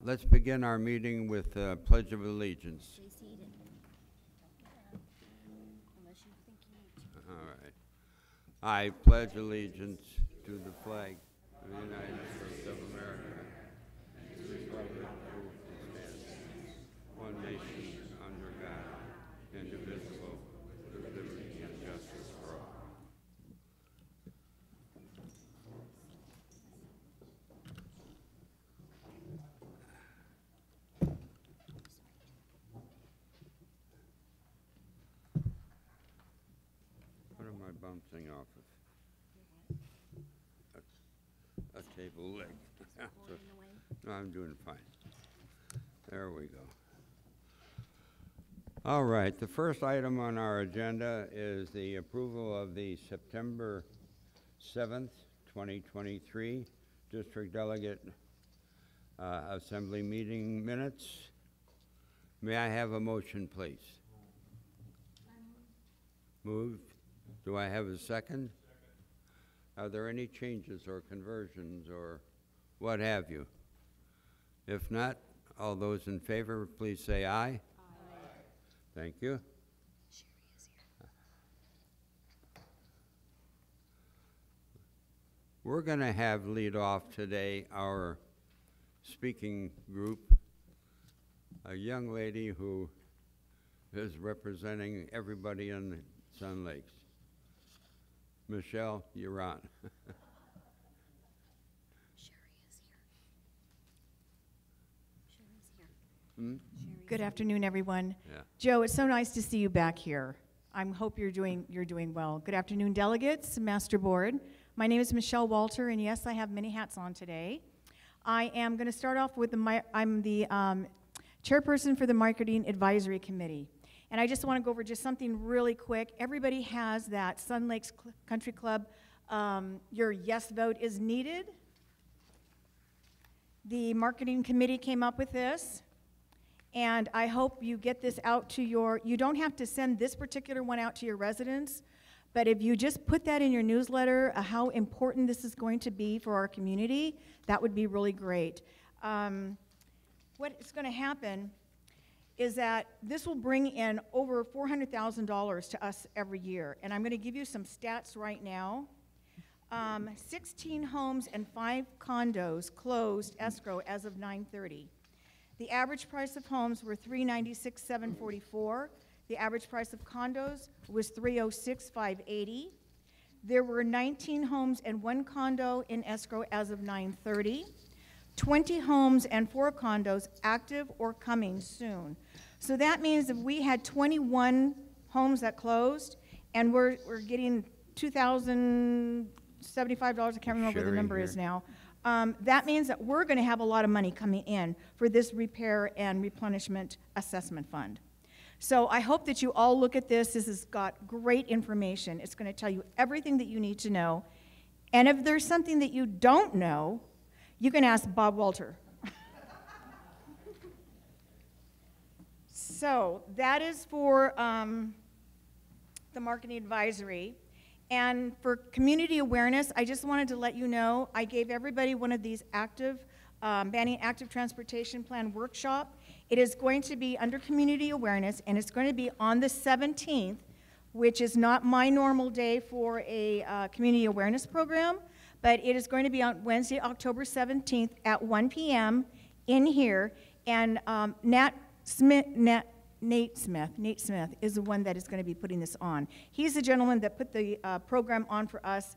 Let's begin our meeting with the Pledge of Allegiance. Stay seated. Unless you think you need to. All right. I pledge allegiance to the flag of the United States of America and to the republic for which it stands, one nation, under God, indivisible, with liberty and justice for all. What am I bouncing off of? A table leg. Going away. No, I'm doing fine. There we go. All right, the first item on our agenda is the approval of the September 7th, 2023 District Delegate Assembly meeting minutes. May I have a motion, please? Moved. Do I have a second? Are there any changes or conversions or what have you? If not, all those in favor, please say aye. Aye. Thank you. Sherry is here. We're going to have lead off today our speaking group, a young lady who is representing everybody in Sun Lakes. Michelle, you're on. Sherry is here. Sherry's here. Hmm? Sherry's Good afternoon, everyone. Yeah. Joe, it's so nice to see you back here. I hope you're doing well. Good afternoon, delegates, Master Board. My name is Michelle Walter, and yes, I have many hats on today. I am going to start off with I'm the chairperson for the Marketing Advisory Committee. And I just want to go over just something really quick. Everybody has that Sun Lakes Country Club, your yes vote is needed. The marketing committee came up with this, and I hope you get this out to you don't have to send this particular one out to your residents, but if you just put that in your newsletter, how important this is going to be for our community, that would be really great. What is going to happen is that this will bring in over $400,000 to us every year. And I'm going to give you some stats right now. 16 homes and 5 condos closed escrow as of 9/30. The average price of homes were $396,744. The average price of condos was $306,580. There were 19 homes and 1 condo in escrow as of 9/30. 20 homes and 4 condos active or coming soon. So that means if we had 21 homes that closed and we're getting $2,075, I can't remember what the number is now, that means that we're going to have a lot of money coming in for this repair and replenishment assessment fund. So I hope that you all look at this. This has got great information. It's going to tell you everything that you need to know. And if there's something that you don't know, you can ask Bob Walter. So that is for the marketing advisory. And for community awareness, I just wanted to let you know, I gave everybody one of these banning active transportation plan workshop. It is going to be under community awareness, and it's going to be on the 17th, which is not my normal day for a community awareness program. But it is going to be on Wednesday, October 17th at 1 p.m. in here. And Nate Smith is the one that is going to be putting this on. He's the gentleman that put the program on for us,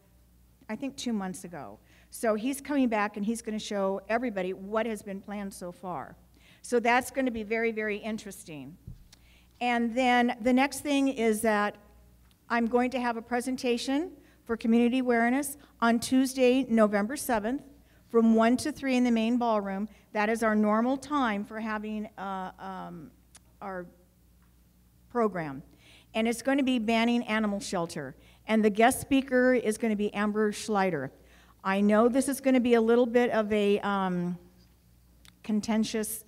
I think 2 months ago. So he's coming back and he's going to show everybody what has been planned so far. So that's going to be very, very interesting. And then the next thing is that I'm going to have a presentation for community awareness on Tuesday, November 7th, from 1 to 3 in the main ballroom. That is our normal time for having our program. And it's going to be banning animal shelter. And the guest speaker is going to be Amber Schleider. I know this is going to be a little bit of a contentious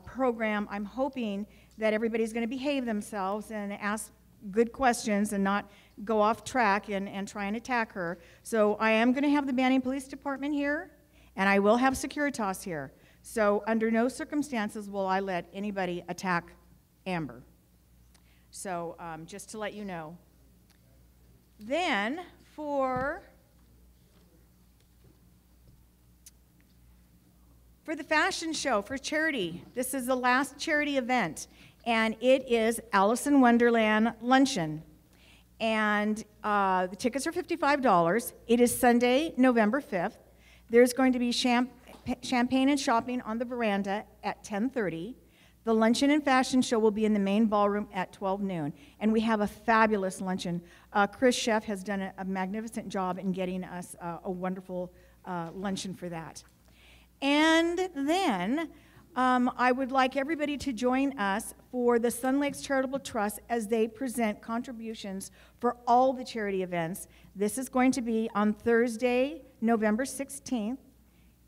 program. I'm hoping that everybody's going to behave themselves and ask good questions and not go off track and try and attack her. So I am going to have the Banning Police Department here, and I will have Securitas here. So under no circumstances will I let anybody attack Amber. So just to let you know. Then for the fashion show, for charity, this is the last charity event, and it is Alice in Wonderland Luncheon. And the tickets are $55. It is Sunday, November 5th. There's going to be champagne and shopping on the veranda at 10:30. The luncheon and fashion show will be in the main ballroom at 12 noon. And we have a fabulous luncheon. Chris Chef has done a magnificent job in getting us a wonderful luncheon for that. And then I would like everybody to join us for the Sun Lakes Charitable Trust as they present contributions for all the charity events. This is going to be on Thursday, November 16th,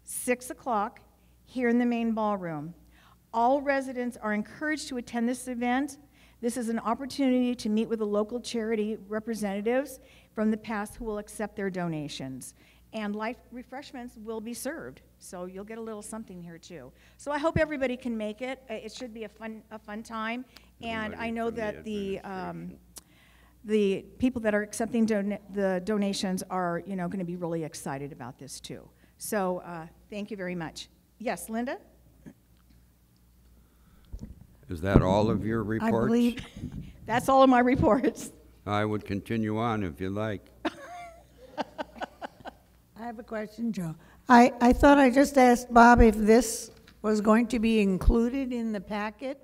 6 o'clock, here in the main ballroom. All residents are encouraged to attend this event. This is an opportunity to meet with the local charity representatives from the past who will accept their donations. And light refreshments will be served, so you'll get a little something here too. So I hope everybody can make it. It should be a fun time, and I know that the people that are accepting the donations are, going to be really excited about this too. So thank you very much. Yes, Linda? Is that all of your reports? I believe that's all of my reports. I would continue on if you like. I have a question, Joe. I thought I just asked Bob if this was going to be included in the packet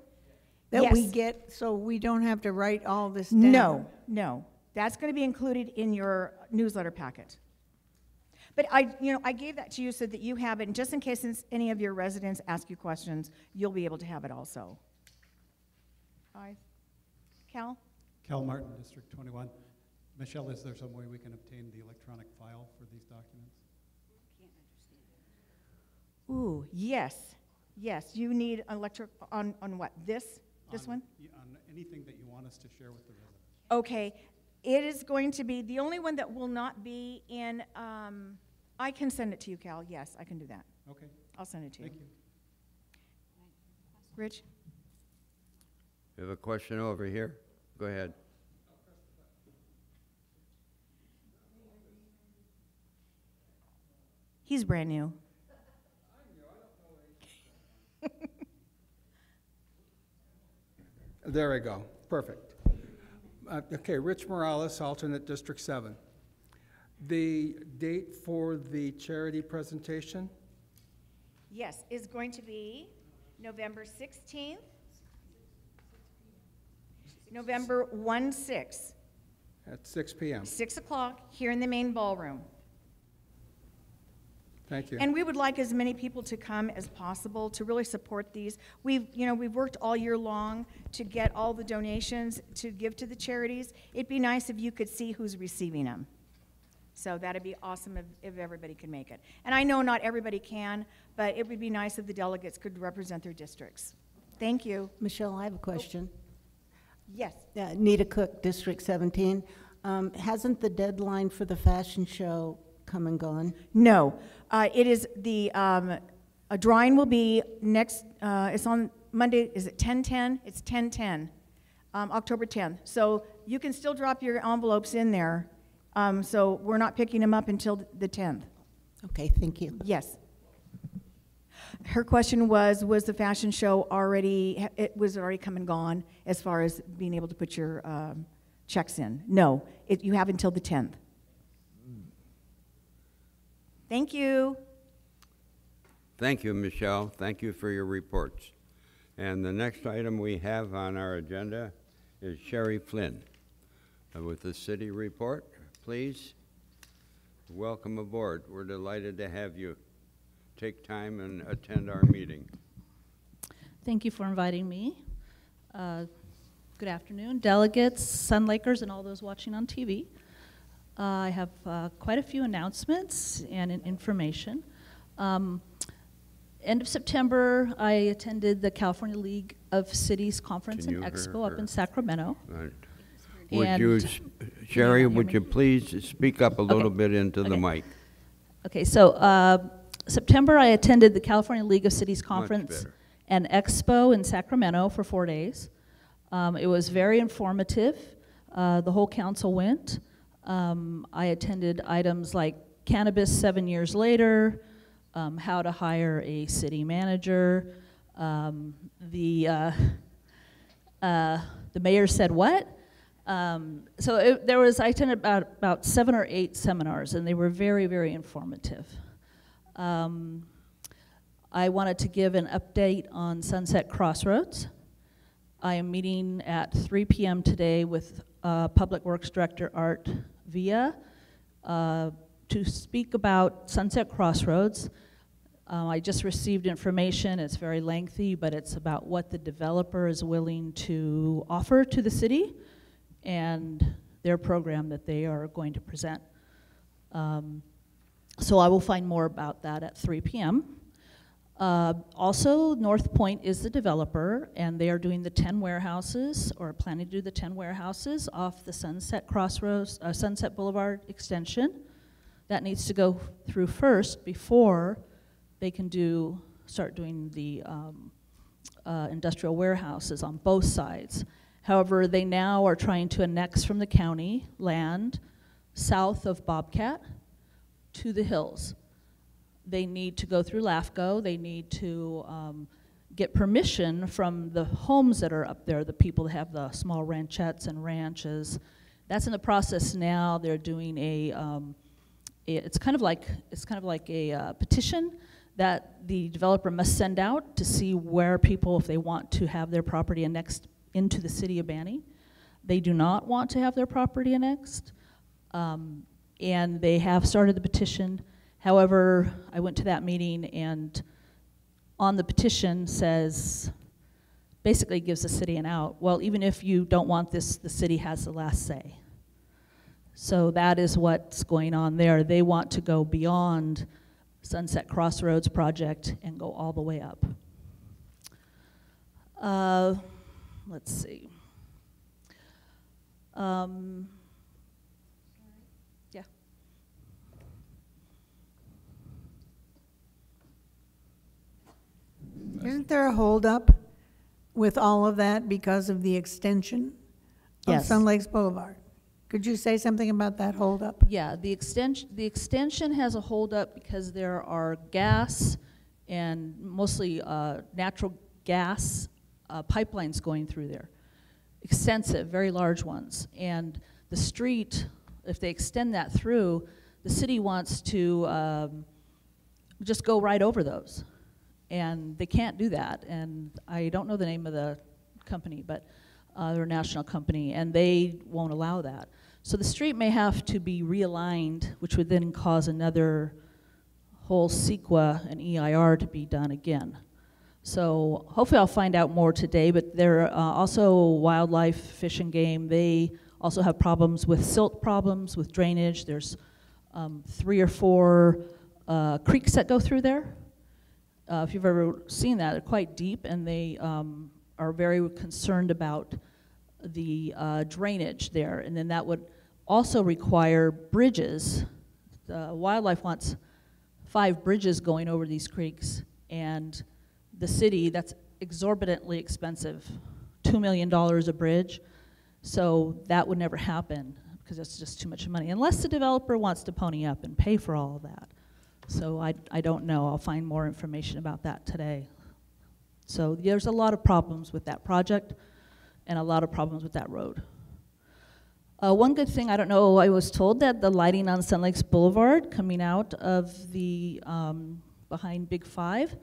that we Yes. get, so we don't have to write all this down? No. That's going to be included in your newsletter packet. But I gave that to you so that you have it, and just in case any of your residents ask you questions, you'll be able to have it also. Cal? Cal Martin, District 21. Michelle, is there some way we can obtain the electronic file for these documents? Ooh, yes. Yes, you need electric, on what, this one? On anything that you want us to share with the residents. Okay, it is going to be, the only one that will not be in, I can send it to you, Cal, yes, I can do that. Okay, I'll send it to you. thank you. Rich? You have a question over here? Go ahead. He's brand new. There we go. Perfect. Okay, Rich Morales, alternate District 7. The date for the charity presentation? Yes, is going to be November 16th, November 1/6, At 6 p.m. 6 o'clock, here in the main ballroom. Thank you. And we would like as many people to come as possible to really support these. We've worked all year long to get all the donations to give to the charities. It'd be nice if you could see who's receiving them. So that'd be awesome if everybody could make it. And I know not everybody can, but it would be nice if the delegates could represent their districts. Thank you. Michelle, I have a question. Yes. Nita Cook, District 17. Hasn't the deadline for the fashion show come and gone? No, it is a drawing will be next, it's on Monday, is it 10/10? It's 10/10, October 10th. So you can still drop your envelopes in there. So we're not picking them up until the 10th. Okay, thank you. Yes. Her question was the fashion show already, it was already come and gone as far as being able to put your checks in? No, you have until the 10th. Thank you. Thank you, Michelle. Thank you for your reports. And the next item we have on our agenda is Sherry Flynn with the city report. Please, welcome aboard. We're delighted to have you take time and attend our meeting. Thank you for inviting me. Good afternoon, delegates, Sun Lakers, and all those watching on TV. I have quite a few announcements and information. End of September, I attended the California League of Cities Conference Can and you Expo hear up her? in Sacramento. Right. And Would you, Sherry, hear would me? you please speak up a little Okay. bit into the Okay. mic? Okay, so September, I attended the California League of Cities Conference better. and Expo in Sacramento for 4 days. It was very informative. The whole council went. I attended items like cannabis 7 years later, how to hire a city manager. The mayor said what? I attended about 7 or 8 seminars, and they were very, very informative. I wanted to give an update on Sunset Crossroads. I am meeting at 3 p.m. today with Public Works Director Art Villa to speak about Sunset Crossroads. I just received information, it's very lengthy, but it's about what the developer is willing to offer to the city and their program that they are going to present. So I will find more about that at 3 p.m. Also, North Point is the developer, and they are doing the 10 warehouses, or planning to do the 10 warehouses off the Sunset Crossroads, Sunset Boulevard extension. That needs to go through first before they can start doing the industrial warehouses on both sides. However, they now are trying to annex from the county land south of Bobcat to the hills. They need to go through LAFCO. They need to get permission from the homes that are up there, the people that have the small ranchettes and ranches. That's in the process now. They're doing it's kind of like a petition that the developer must send out to see where people, if they want to have their property annexed into the city of Banning. They do not want to have their property annexed, and they have started the petition. However, I went to that meeting, and on the petition basically gives the city an out. Well, even if you don't want this, the city has the last say. So that is what's going on there. They want to go beyond Sunset Crossroads project and go all the way up. Let's see. Yeah. Isn't there a holdup with all of that because of the extension of Yes. Sun Lakes Boulevard? Could you say something about that holdup? Yeah, the extension has a holdup because there are gas and mostly natural gas pipelines going through there. Extensive, very large ones. And the street, if they extend that through, the city wants to just go right over those. And they can't do that. And I don't know the name of the company, but they're a national company, and they won't allow that. So the street may have to be realigned, which would then cause another whole CEQA and EIR to be done again. So hopefully I'll find out more today, but there are also wildlife, fish and game. They also have problems with silt problems, with drainage. There's 3 or 4 creeks that go through there. If you've ever seen that, they're quite deep, and they are very concerned about the drainage there, and then that would also require bridges. Wildlife wants 5 bridges going over these creeks, and the city, that's exorbitantly expensive, $2 million a bridge, so that would never happen because it's just too much money, unless the developer wants to pony up and pay for all of that. So I don't know. I'll find more information about that today. So there's a lot of problems with that project and a lot of problems with that road. One good thing, I don't know, I was told that the lighting on Sun Lakes Boulevard coming out of the behind Big 5,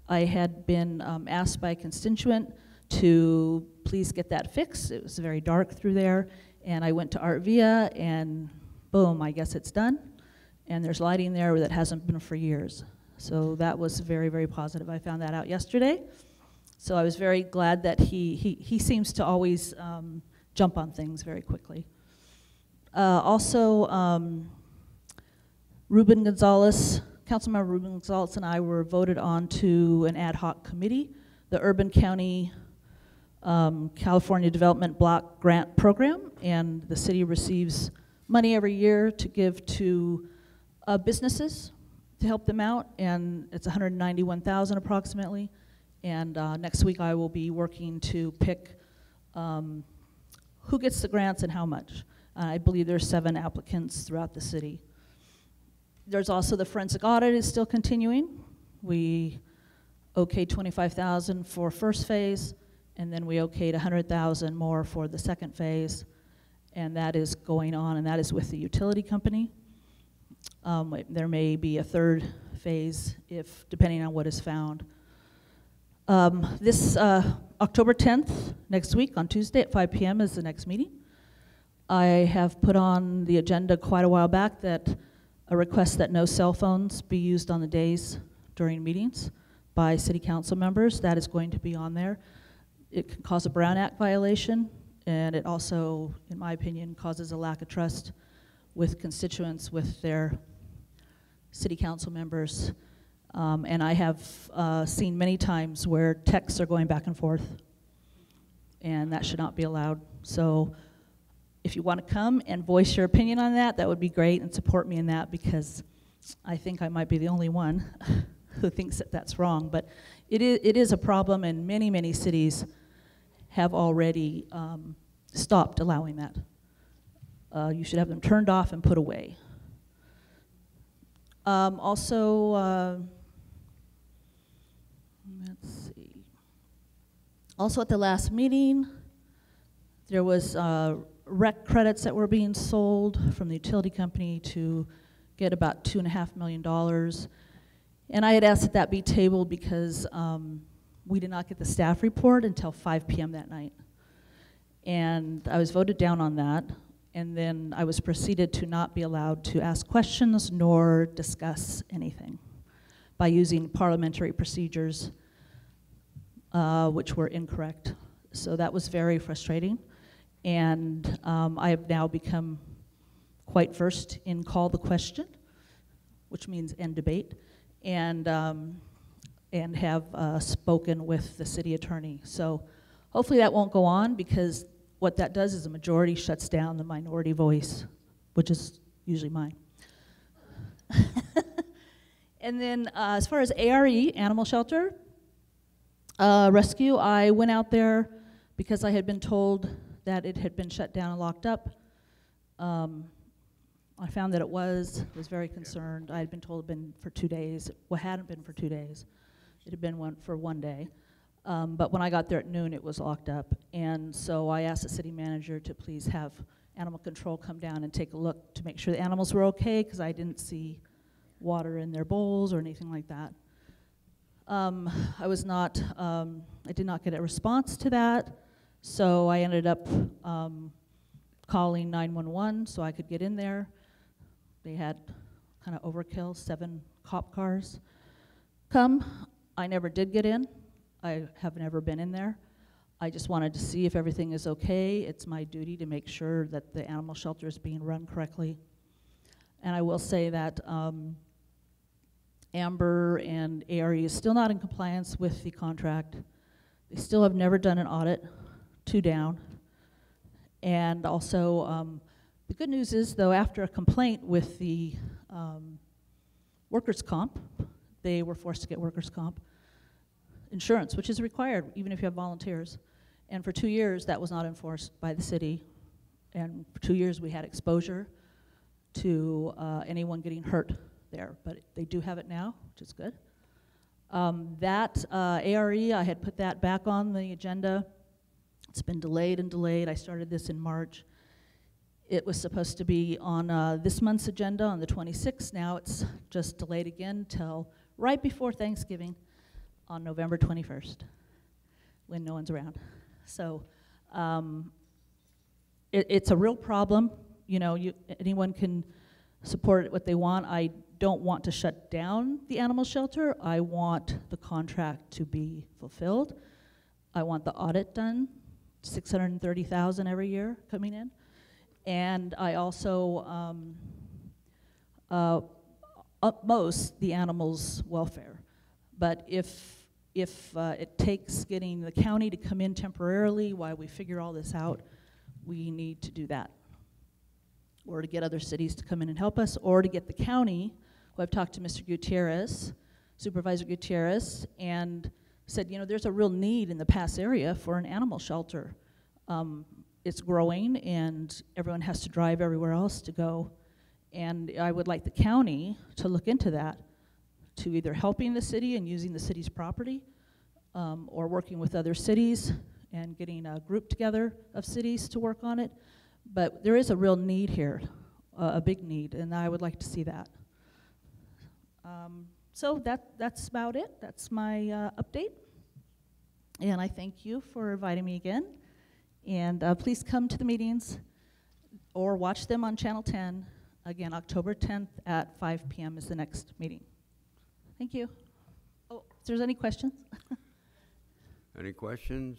I had been asked by a constituent to please get that fixed. It was very dark through there, and I went to Art Villa, and boom, I guess it's done. And there's lighting there that hasn't been for years. So that was very, very positive. I found that out yesterday. So I was very glad that he seems to always jump on things very quickly. Also, Ruben Gonzalez, Councilmember Ruben Gonzalez and I were voted on to an ad hoc committee, the Urban County California Development Block Grant Program, and the city receives money every year to give to businesses to help them out, and it's $191,000 approximately. And next week I will be working to pick who gets the grants and how much. I believe there's 7 applicants throughout the city. There's also the forensic audit is still continuing. We okayed $25,000 for first phase, and then we okayed $100,000 more for the second phase, and that is going on, and that is with the utility company. There may be a third phase if, depending on what is found. This October 10th, next week, on Tuesday at 5 p.m. is the next meeting. I have put on the agenda quite a while back that a request that no cell phones be used on the days during meetings by city council members. That is going to be on there. It can cause a Brown Act violation, and it also, in my opinion, causes a lack of trust with constituents, with their city council members. And I have seen many times where texts are going back and forth, and that should not be allowed. So if you want to come and voice your opinion on that, that would be great, and support me in that, because I think I might be the only one who thinks that that's wrong. But it is a problem, and many, many cities have already stopped allowing that. You should have them turned off and put away. Also, let's see. Also at the last meeting, there was rec credits that were being sold from the utility company to get about $2.5 million. And I had asked that that be tabled because we did not get the staff report until 5 p.m. that night. And I was voted down on that. And then I was proceeded to not be allowed to ask questions nor discuss anything by using parliamentary procedures which were incorrect. So that was very frustrating. And I have now become quite versed in call the question, which means end debate, and have spoken with the city attorney. So hopefully that won't go on, because what that does is a majority shuts down the minority voice, which is usually mine. And then as far as ARE, Animal Shelter Rescue, I went out there because I had been told that it had been shut down and locked up. I found that it was very concerned. I had been told it had been for 2 days. Well, it hadn't been for 2 days. It had been for 1 day. But when I got there at noon, it was locked up. And so I asked the city manager to please have animal control come down and take a look to make sure the animals were okay, because I didn't see water in their bowls or anything like that. I did not get a response to that, so I ended up calling 911 so I could get in there. They had kind of overkill, 7 cop cars come. I never did get in. I have never been in there. I just wanted to see if everything is okay. It's my duty to make sure that the animal shelter is being run correctly. And I will say that Amber and ARE is still not in compliance with the contract. They still have never done an audit, 2 down. And also, the good news is, though, after a complaint with the workers' comp, they were forced to get workers' comp insurance, which is required even if you have volunteers. And for 2 years, that was not enforced by the city. And for 2 years, we had exposure to anyone getting hurt there. But they do have it now, which is good. That ARE, I had put that back on the agenda. It's been delayed and delayed. I started this in March. It was supposed to be on this month's agenda on the 26th. Now it's just delayed again till right before Thanksgiving on November 21st, when no one's around. So it's a real problem. You know, anyone can support what they want. I don't want to shut down the animal shelter. I want the contract to be fulfilled. I want the audit done, $630,000 every year coming in. And I also utmost the animals' welfare. But if it takes getting the county to come in temporarily while we figure all this out, we need to do that. Or to get other cities to come in and help us, or to get the county, who I've talked to Mr. Gutierrez, Supervisor Gutierrez, and said, you know, there's a real need in the Pass area for an animal shelter. It's growing, and everyone has to drive everywhere else to go. And I would like the county to look into that, to either helping the city and using the city's property, or working with other cities and getting a group together of cities to work on it. But there is a real need here, a big need, and I would like to see that. So that's about it. That's my update. And I thank you for inviting me again. And please come to the meetings or watch them on Channel 10. Again, October 10th at 5 p.m. is the next meeting. Thank you. Oh, if there's any questions? Any questions?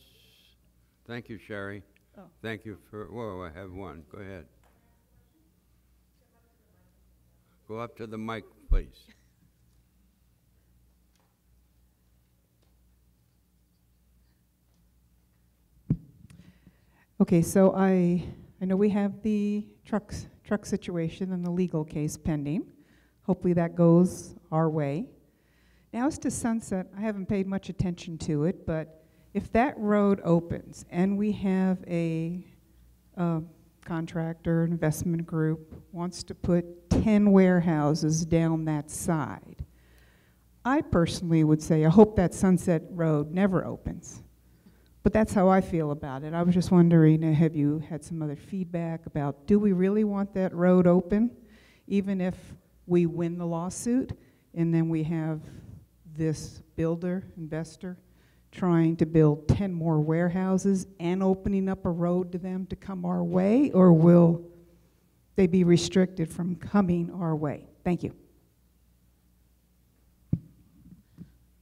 Thank you, Sherry. Oh. Thank you for, whoa, I have one. Go ahead. Go up to the mic, please. Okay, so I know we have the truck situation and the legal case pending. Hopefully that goes our way. Now as to Sunset, I haven't paid much attention to it, but if that road opens and we have a contractor, investment group, wants to put 10 warehouses down that side, I personally would say I hope that Sunset Road never opens. But that's how I feel about it. I was just wondering, have you had some other feedback about, do we really want that road open, even if we win the lawsuit, and then we have this builder, investor, trying to build 10 more warehouses and opening up a road to them to come our way, or will they be restricted from coming our way? Thank you.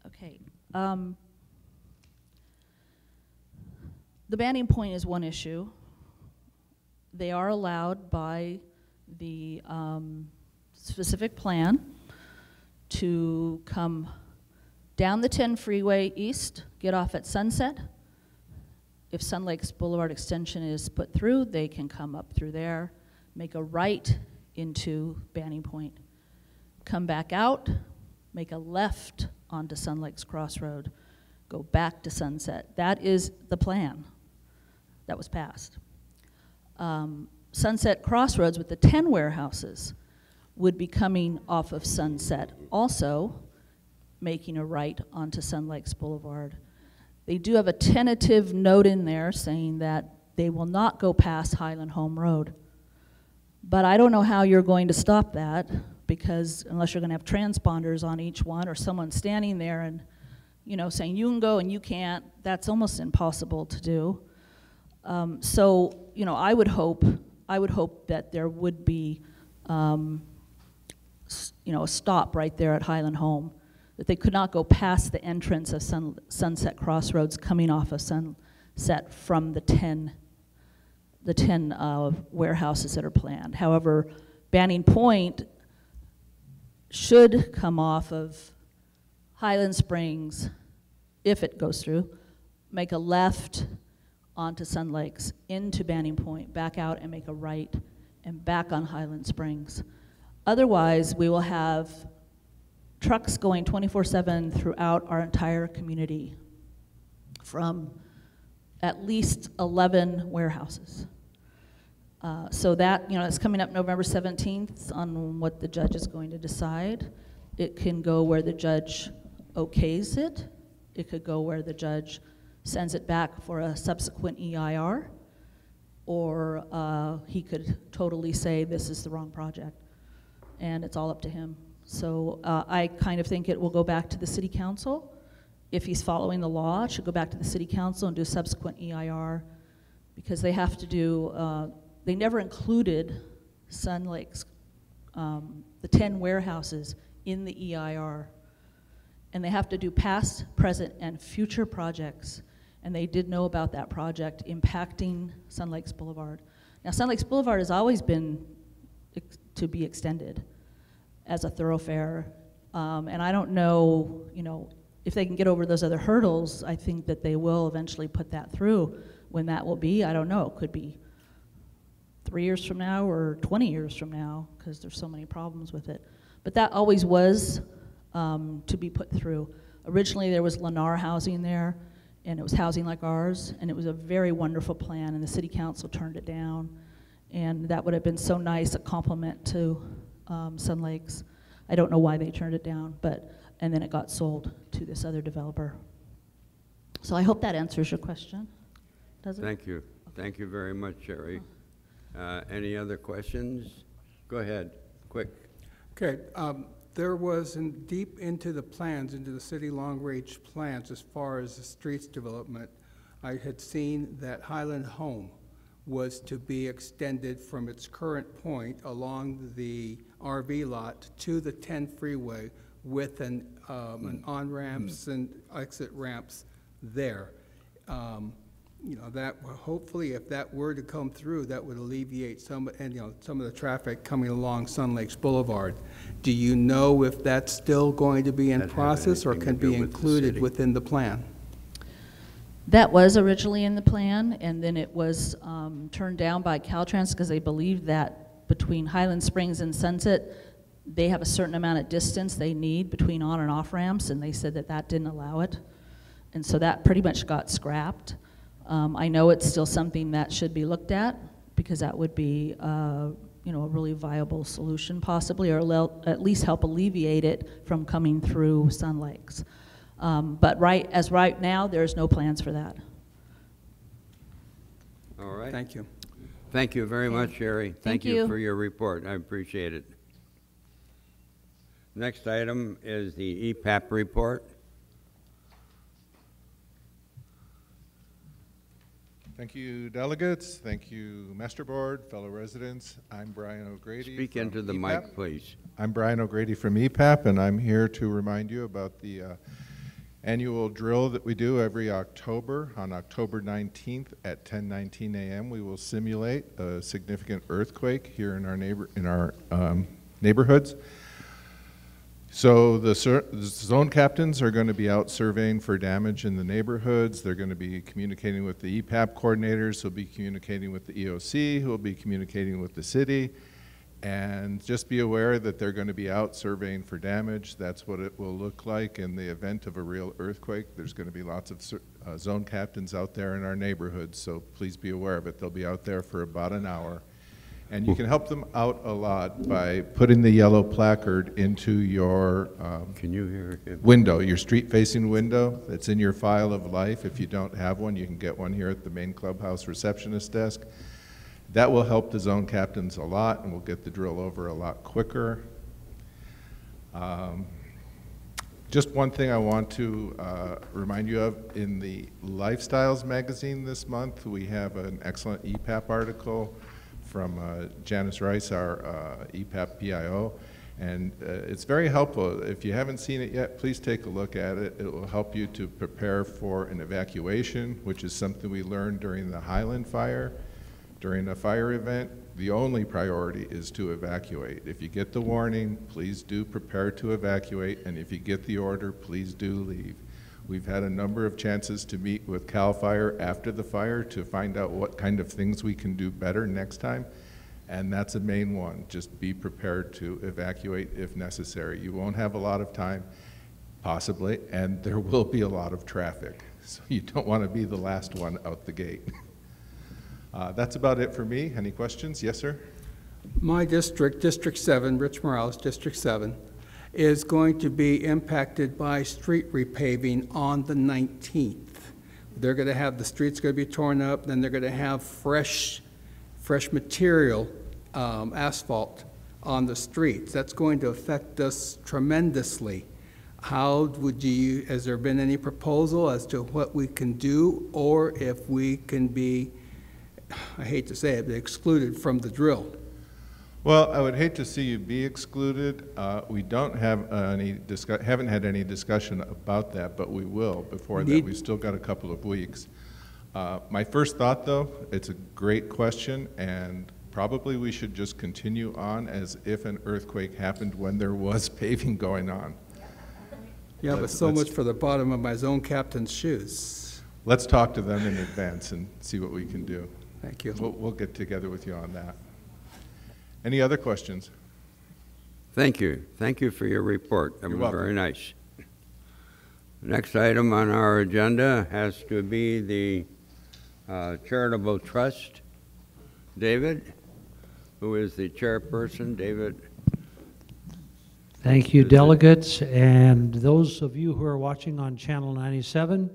Okay. The banning point is one issue. They are allowed by the specific plan to come down the 10 freeway east, get off at Sunset. If Sun Lakes Boulevard extension is put through, they can come up through there, make a right into Banning Point, come back out, make a left onto Sun Lakes Crossroad, go back to Sunset. That is the plan that was passed. Sunset Crossroads with the 10 warehouses would be coming off of Sunset, also making a right onto Sun Lakes Boulevard. They do have a tentative note in there saying that they will not go past Highland Home Road. But I don't know how you're going to stop that, because unless you're going to have transponders on each one, or someone standing there and, you know, saying you can go and you can't, that's almost impossible to do. So, you know, I would hope that there would be, you know, a stop right there at Highland Home, that they could not go past the entrance of Sunset Crossroads coming off of Sunset from the 10 warehouses that are planned. However, Banning Point should come off of Highland Springs, if it goes through, make a left onto Sun Lakes, into Banning Point, back out and make a right, and back on Highland Springs. Otherwise, we will have trucks going 24/7 throughout our entire community from at least 11 warehouses. So that, you know, it's coming up November 17th on what the judge is going to decide. It can go where the judge okays it. It could go where the judge sends it back for a subsequent EIR, or he could totally say this is the wrong project, and it's all up to him. So I kind of think it will go back to the city council. If he's following the law, it should go back to the city council and do a subsequent EIR, because they have to do, they never included Sun Lakes, the 10 warehouses in the EIR. And they have to do past, present, and future projects. And they did know about that project impacting Sun Lakes Boulevard. Now, Sun Lakes Boulevard has always been to be extended as a thoroughfare. And I don't know, you know, if they can get over those other hurdles. I think that they will eventually put that through. When that will be, I don't know. It could be 3 years from now or 20 years from now, because there's so many problems with it. But that always was to be put through. Originally, there was Lennar housing there, and it was housing like ours, and it was a very wonderful plan, and the city council turned it down. And that would have been so nice, a compliment to Sun Lakes. I don't know why they turned it down, and then it got sold to this other developer. So I hope that answers your question. Does it? Thank you. Thank you very much, Sherry. Any other questions? Go ahead, quick. Okay, there was deep into the plans, into the city long-range plans, as far as the streets development, I had seen that Highland Home was to be extended from its current point along the RV lot to the 10 freeway with an on-ramps and exit ramps there. You know, that hopefully, if that were to come through, that would alleviate some of the traffic coming along Sun Lakes Boulevard. Do you know if that's still going to be in That have process or anything can to do be with the included city? within the plan? That was originally in the plan, and then it was turned down by Caltrans because they believed that between Highland Springs and Sunset, they have a certain amount of distance they need between on and off ramps, and they said that that didn't allow it. And so that pretty much got scrapped. I know it's still something that should be looked at because that would be a really viable solution possibly, or at least help alleviate it from coming through Sun Lakes. But right now, there's no plans for that. All right. Thank you. Thank you very much, Sherry. Thank you you. for your report. I appreciate it. Next item is the EPAP report. Thank you, delegates. Thank you, Master Board, fellow residents. I'm Brian O'Grady. Speak from into the EPAP. mic, please. I'm Brian O'Grady from EPAP, and I'm here to remind you about the annual drill that we do every October. On October 19th at 10:19 a.m., we will simulate a significant earthquake here in our neighborhoods. So the zone captains are going to be out surveying for damage in the neighborhoods. They're going to be communicating with the EPAP coordinators, who'll be communicating with the EOC, who will be communicating with the city. And just be aware that they're going to be out surveying for damage. That's what it will look like in the event of a real earthquake. There's going to be lots of zone captains out there in our neighborhoods, so please be aware of it. They'll be out there for about an hour. And you can help them out a lot by putting the yellow placard into your Can you hear him? window, your street-facing window that's in your file of life. If you don't have one, you can get one here at the main clubhouse receptionist desk. That will help the zone captains a lot, and we'll get the drill over a lot quicker. Just one thing I want to remind you of, in the Lifestyles magazine this month, we have an excellent EPAP article from Janice Rice, our EPAP PIO, and it's very helpful. If you haven't seen it yet, please take a look at it. It will help you to prepare for an evacuation, which is something we learned during the Highland fire. During a fire event, the only priority is to evacuate. If you get the warning, please do prepare to evacuate, and if you get the order, please do leave. We've had a number of chances to meet with CAL FIRE after the fire to find out what kind of things we can do better next time, and that's a main one. Just be prepared to evacuate if necessary. You won't have a lot of time, possibly, and there will be a lot of traffic, so you don't want to be the last one out the gate. That's about it for me. Any questions? Yes, sir? My district, District 7, Rich Morales, District 7, is going to be impacted by street repaving on the 19th. They're going to have, the streets going to be torn up, then they're going to have fresh material, asphalt on the streets. That's going to affect us tremendously. How would you, has there been any proposal as to what we can do, or if we can be, I hate to say it, but excluded from the drill? Well, I would hate to see you be excluded. We don't have haven't had any discussion about that, but we will before that. We've still got a couple of weeks. My first thought, though, it's a great question, and probably we should just continue on as if an earthquake happened when there was paving going on. Yeah, but so much for the bottom of my zone captain's shoes. Let's talk to them in advance and see what we can do. Thank you. We'll get together with you on that. Any other questions? Thank you. Thank you for your report. That You're was welcome. very nice. Next item on our agenda has to be the charitable trust. David, who is the chairperson. David. Thank you, delegates, and those of you who are watching on Channel 97.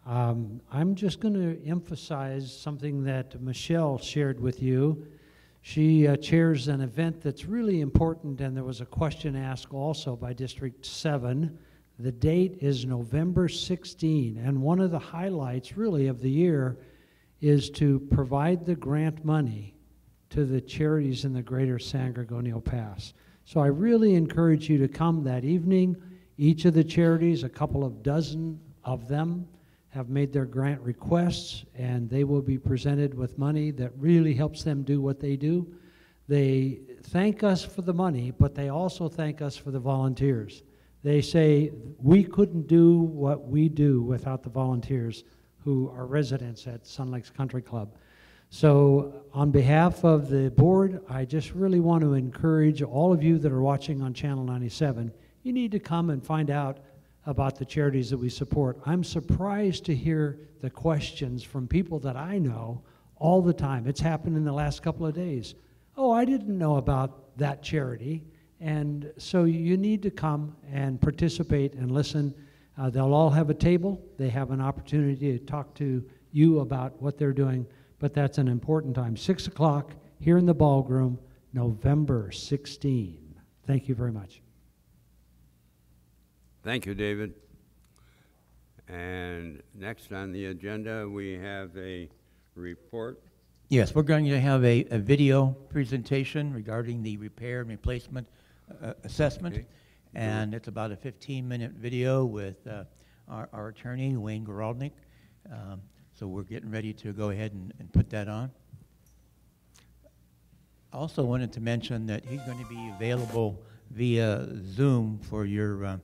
I'm just going to emphasize something that Michelle shared with you. She chairs an event that's really important, and there was a question asked also by District 7. The date is November 16, and one of the highlights really of the year is to provide the grant money to the charities in the greater San Gorgonio Pass. So I really encourage you to come that evening. Each of the charities, a couple of dozen of them, have made their grant requests, and they will be presented with money that really helps them do what they do. They thank us for the money, but they also thank us for the volunteers. They say, we couldn't do what we do without the volunteers who are residents at Sun Lakes Country Club. So on behalf of the board, I just really want to encourage all of you that are watching on Channel 97, you need to come and find out about the charities that we support. I'm surprised to hear the questions from people that I know all the time. It's happened in the last couple of days. Oh, I didn't know about that charity. And so you need to come and participate and listen. They'll all have a table. They have an opportunity to talk to you about what they're doing, but that's an important time. 6 o'clock here in the ballroom, November 16. Thank you very much. Thank you, David. And next on the agenda, we have a report. Yes, we're going to have a video presentation regarding the repair and replacement assessment. Okay. And it's about a 15-minute video with our attorney, Wayne Geraldnik. So we're getting ready to go ahead and put that on. I also wanted to mention that he's going to be available via Zoom for your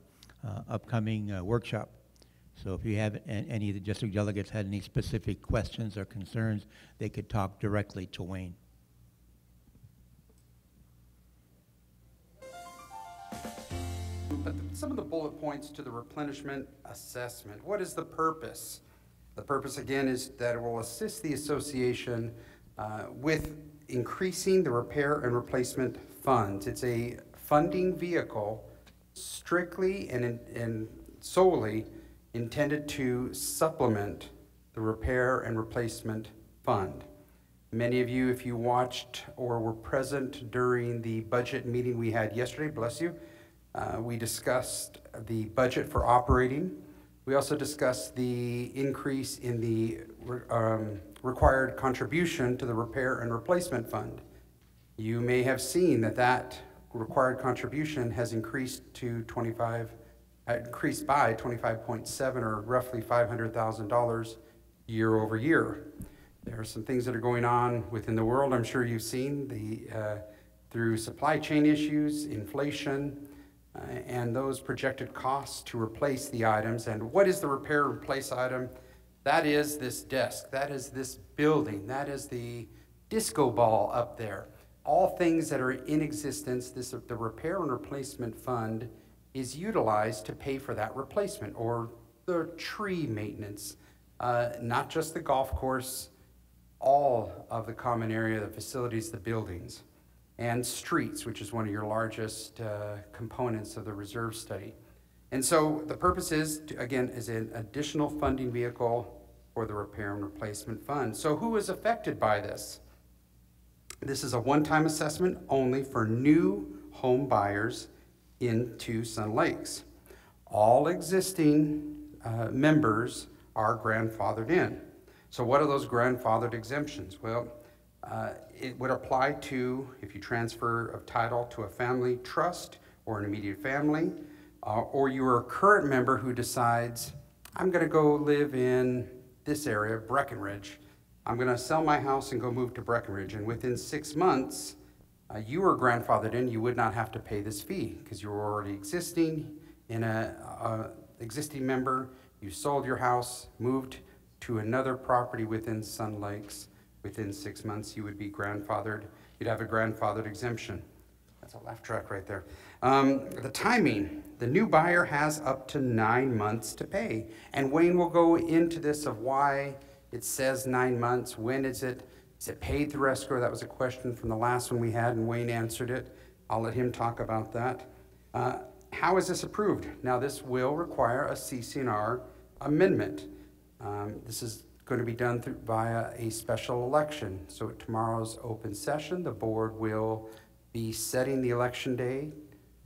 upcoming workshop. So if you have any of the district delegates had any specific questions or concerns, they could talk directly to Wayne. But some of the bullet points to the replenishment assessment. What is the purpose? The purpose, again, is that it will assist the association with increasing the repair and replacement funds. It's a funding vehicle strictly and solely intended to supplement the repair and replacement fund. Many of you, if you watched or were present during the budget meeting we had yesterday, bless you, we discussed the budget for operating. We also discussed the increase in the required contribution to the repair and replacement fund. You may have seen that that required contribution has increased to increased by 25.7, or roughly $500,000 year over year. There are some things that are going on within the world. I'm sure you've seen through supply chain issues, inflation, and those projected costs to replace the items. And what is the repair and replace item? That is this desk, that is this building, that is the disco ball up there. All things that are in existence, the repair and replacement fund is utilized to pay for that replacement, or the tree maintenance, not just the golf course, all of the common area, the facilities, the buildings, and streets, which is one of your largest components of the reserve study. And so the purpose is, again, is an additional funding vehicle for the repair and replacement fund. So who is affected by this? This is a one-time assessment only for new home buyers into Sun Lakes. All existing members are grandfathered in. So what are those grandfathered exemptions? Well, it would apply to if you transfer of title to a family trust or an immediate family, or you're a current member who decides, I'm going to go live in this area, Breckenridge. I'm going to sell my house and go move to Breckenridge, and within 6 months, you were grandfathered in. You would not have to pay this fee because you were already existing in a existing member. You sold your house, moved to another property within Sun Lakes. Within 6 months, you would be grandfathered. You'd have a grandfathered exemption. That's a laugh track right there. The timing, the new buyer has up to 9 months to pay. And Wayne will go into this of why it says 9 months. When is it paid through escrow? That was a question from the last one we had, and Wayne answered it. I'll let him talk about that. How is this approved? Now, this will require a CC&R amendment. This is going to be done via a special election. So at tomorrow's open session, the board will be setting the election day,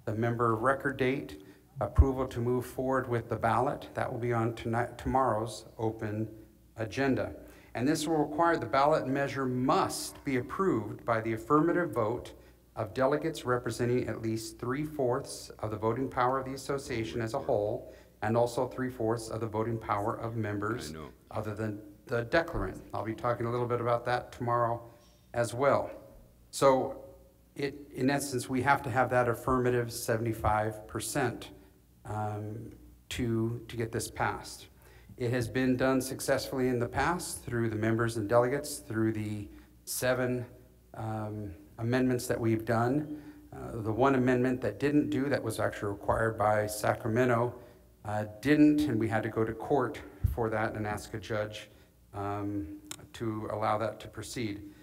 the member record date, approval to move forward with the ballot. That will be on tomorrow's open agenda. And this will require the ballot measure must be approved by the affirmative vote of delegates representing at least 3/4 of the voting power of the association as a whole, and also 3/4 of the voting power of members other than the declarant. I'll be talking a little bit about that tomorrow as well. So in essence, we have to have that affirmative 75% to get this passed. It has been done successfully in the past through the members and delegates, through the 7 amendments that we've done. The one amendment that didn't do, that was actually required by Sacramento, didn't, and we had to go to court for that and ask a judge to allow that to proceed.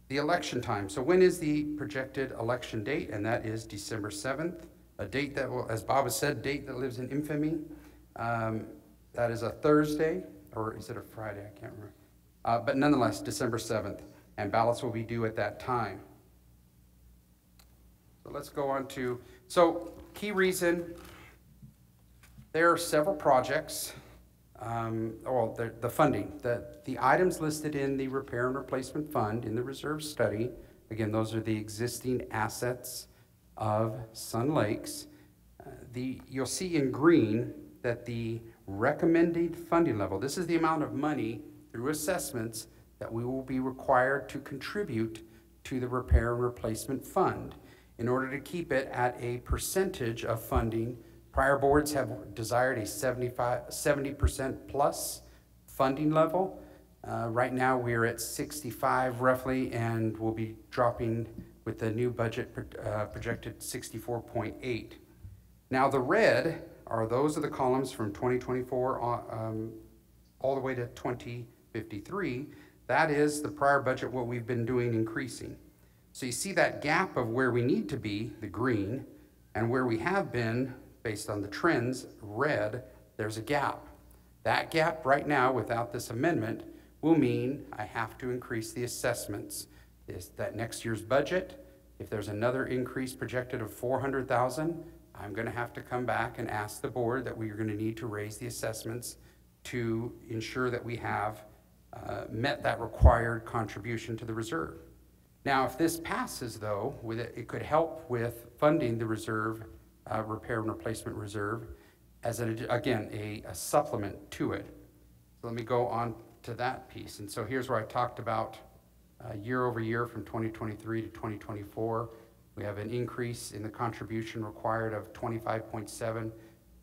The election time. So when is the projected election date? And that is December 7th, a date that will, as Bob has said, date that lives in infamy. That is a Thursday, or is it a Friday? I can't remember. But nonetheless, December 7th, and ballots will be due at that time. So let's go on to, so key reason, there are several projects, the funding, the items listed in the repair and replacement fund in the reserve study, again, those are the existing assets of Sun Lakes. You'll see in green that the recommended funding level, this is the amount of money through assessments that we will be required to contribute to the repair and replacement fund in order to keep it at a percentage of funding. Prior boards have desired a 70% plus funding level. Right now we're at 65 roughly, and we'll be dropping with the new budget projected 64.8. Now the red those are the columns from 2024 all the way to 2053. That is the prior budget, what we've been doing increasing. So you see that gap of where we need to be, the green, and where we have been based on the trends, red, there's a gap. That gap right now without this amendment will mean I have to increase the assessments. That next year's budget, if there's another increase projected of 400,000, I'm going to have to come back and ask the board that we are going to need to raise the assessments to ensure that we have met that required contribution to the reserve. Now, if this passes, though, it could help with funding the reserve, repair and replacement reserve, as again a supplement to it. So let me go on to that piece. And so here's where I talked about year over year from 2023 to 2024. We have an increase in the contribution required of 25.7,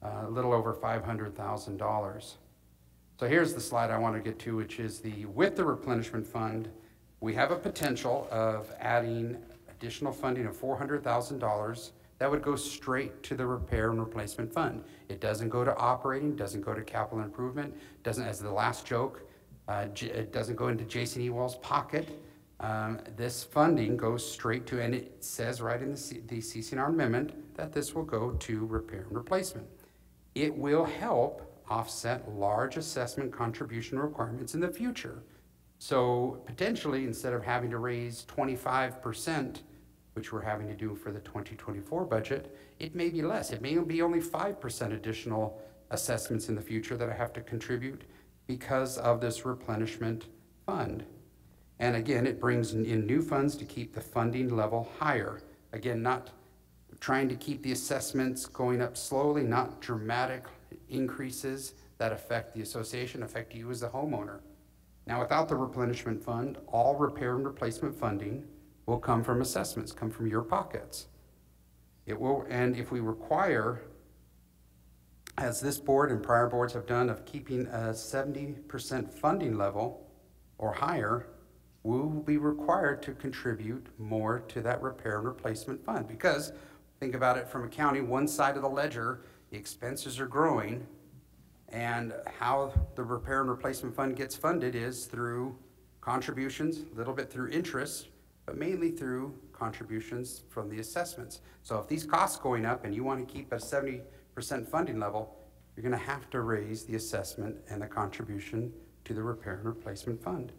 a little over $500,000. So here's the slide I want to get to, which is with the replenishment fund, we have a potential of adding additional funding of $400,000 that would go straight to the repair and replacement fund. It doesn't go to operating, doesn't go to capital improvement, doesn't, as the last joke, it doesn't go into Jason Ewell's pocket. This funding goes straight to, and it says right in the CC&R amendment that this will go to repair and replacement. It will help offset large assessment contribution requirements in the future. So potentially, instead of having to raise 25%, which we're having to do for the 2024 budget, it may be less. It may be only 5% additional assessments in the future that I have to contribute because of this replenishment fund. And again, it brings in new funds to keep the funding level higher. Again, not trying to keep the assessments going up slowly, not dramatic increases that affect the association, affect you as the homeowner. Now, without the replenishment fund, all repair and replacement funding will come from assessments, come from your pockets. It will, and if we require, as this board and prior boards have done, of keeping a 70% funding level or higher, we will be required to contribute more to that repair and replacement fund. Because, think about it from a county, one side of the ledger, the expenses are growing, and how the repair and replacement fund gets funded is through contributions, a little bit through interest, but mainly through contributions from the assessments. So if these costs going up and you want to keep a 70% funding level, you're going to have to raise the assessment and the contribution to the repair and replacement fund.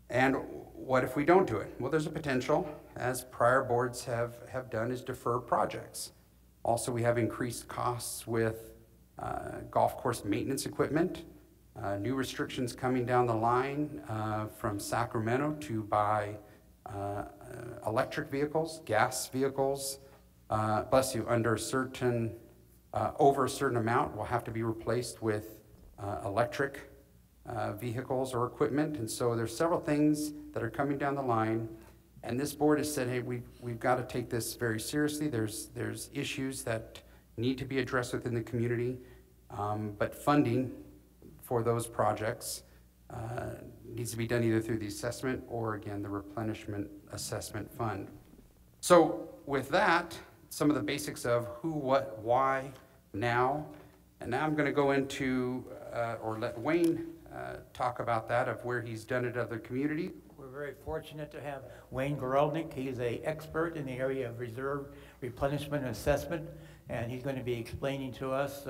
And what if we don't do it? Well, there's a potential, as prior boards have done, is defer projects. Also, we have increased costs with golf course maintenance equipment, new restrictions coming down the line from Sacramento to buy electric vehicles, gas vehicles, bless you, under a certain, over a certain amount will have to be replaced with electric vehicles or equipment. And so there's several things that are coming down the line. And this board has said, hey, we've got to take this very seriously. There's issues that need to be addressed within the community, but funding for those projects needs to be done either through the assessment or, again, the replenishment assessment fund. So with that, some of the basics of who, what, why, now. And now I'm going to go into, or let Wayne talk about that, of where he's done it in other community. We're very fortunate to have Wayne Gorelnik. He's an expert in the area of reserve replenishment and assessment, and he's going to be explaining to us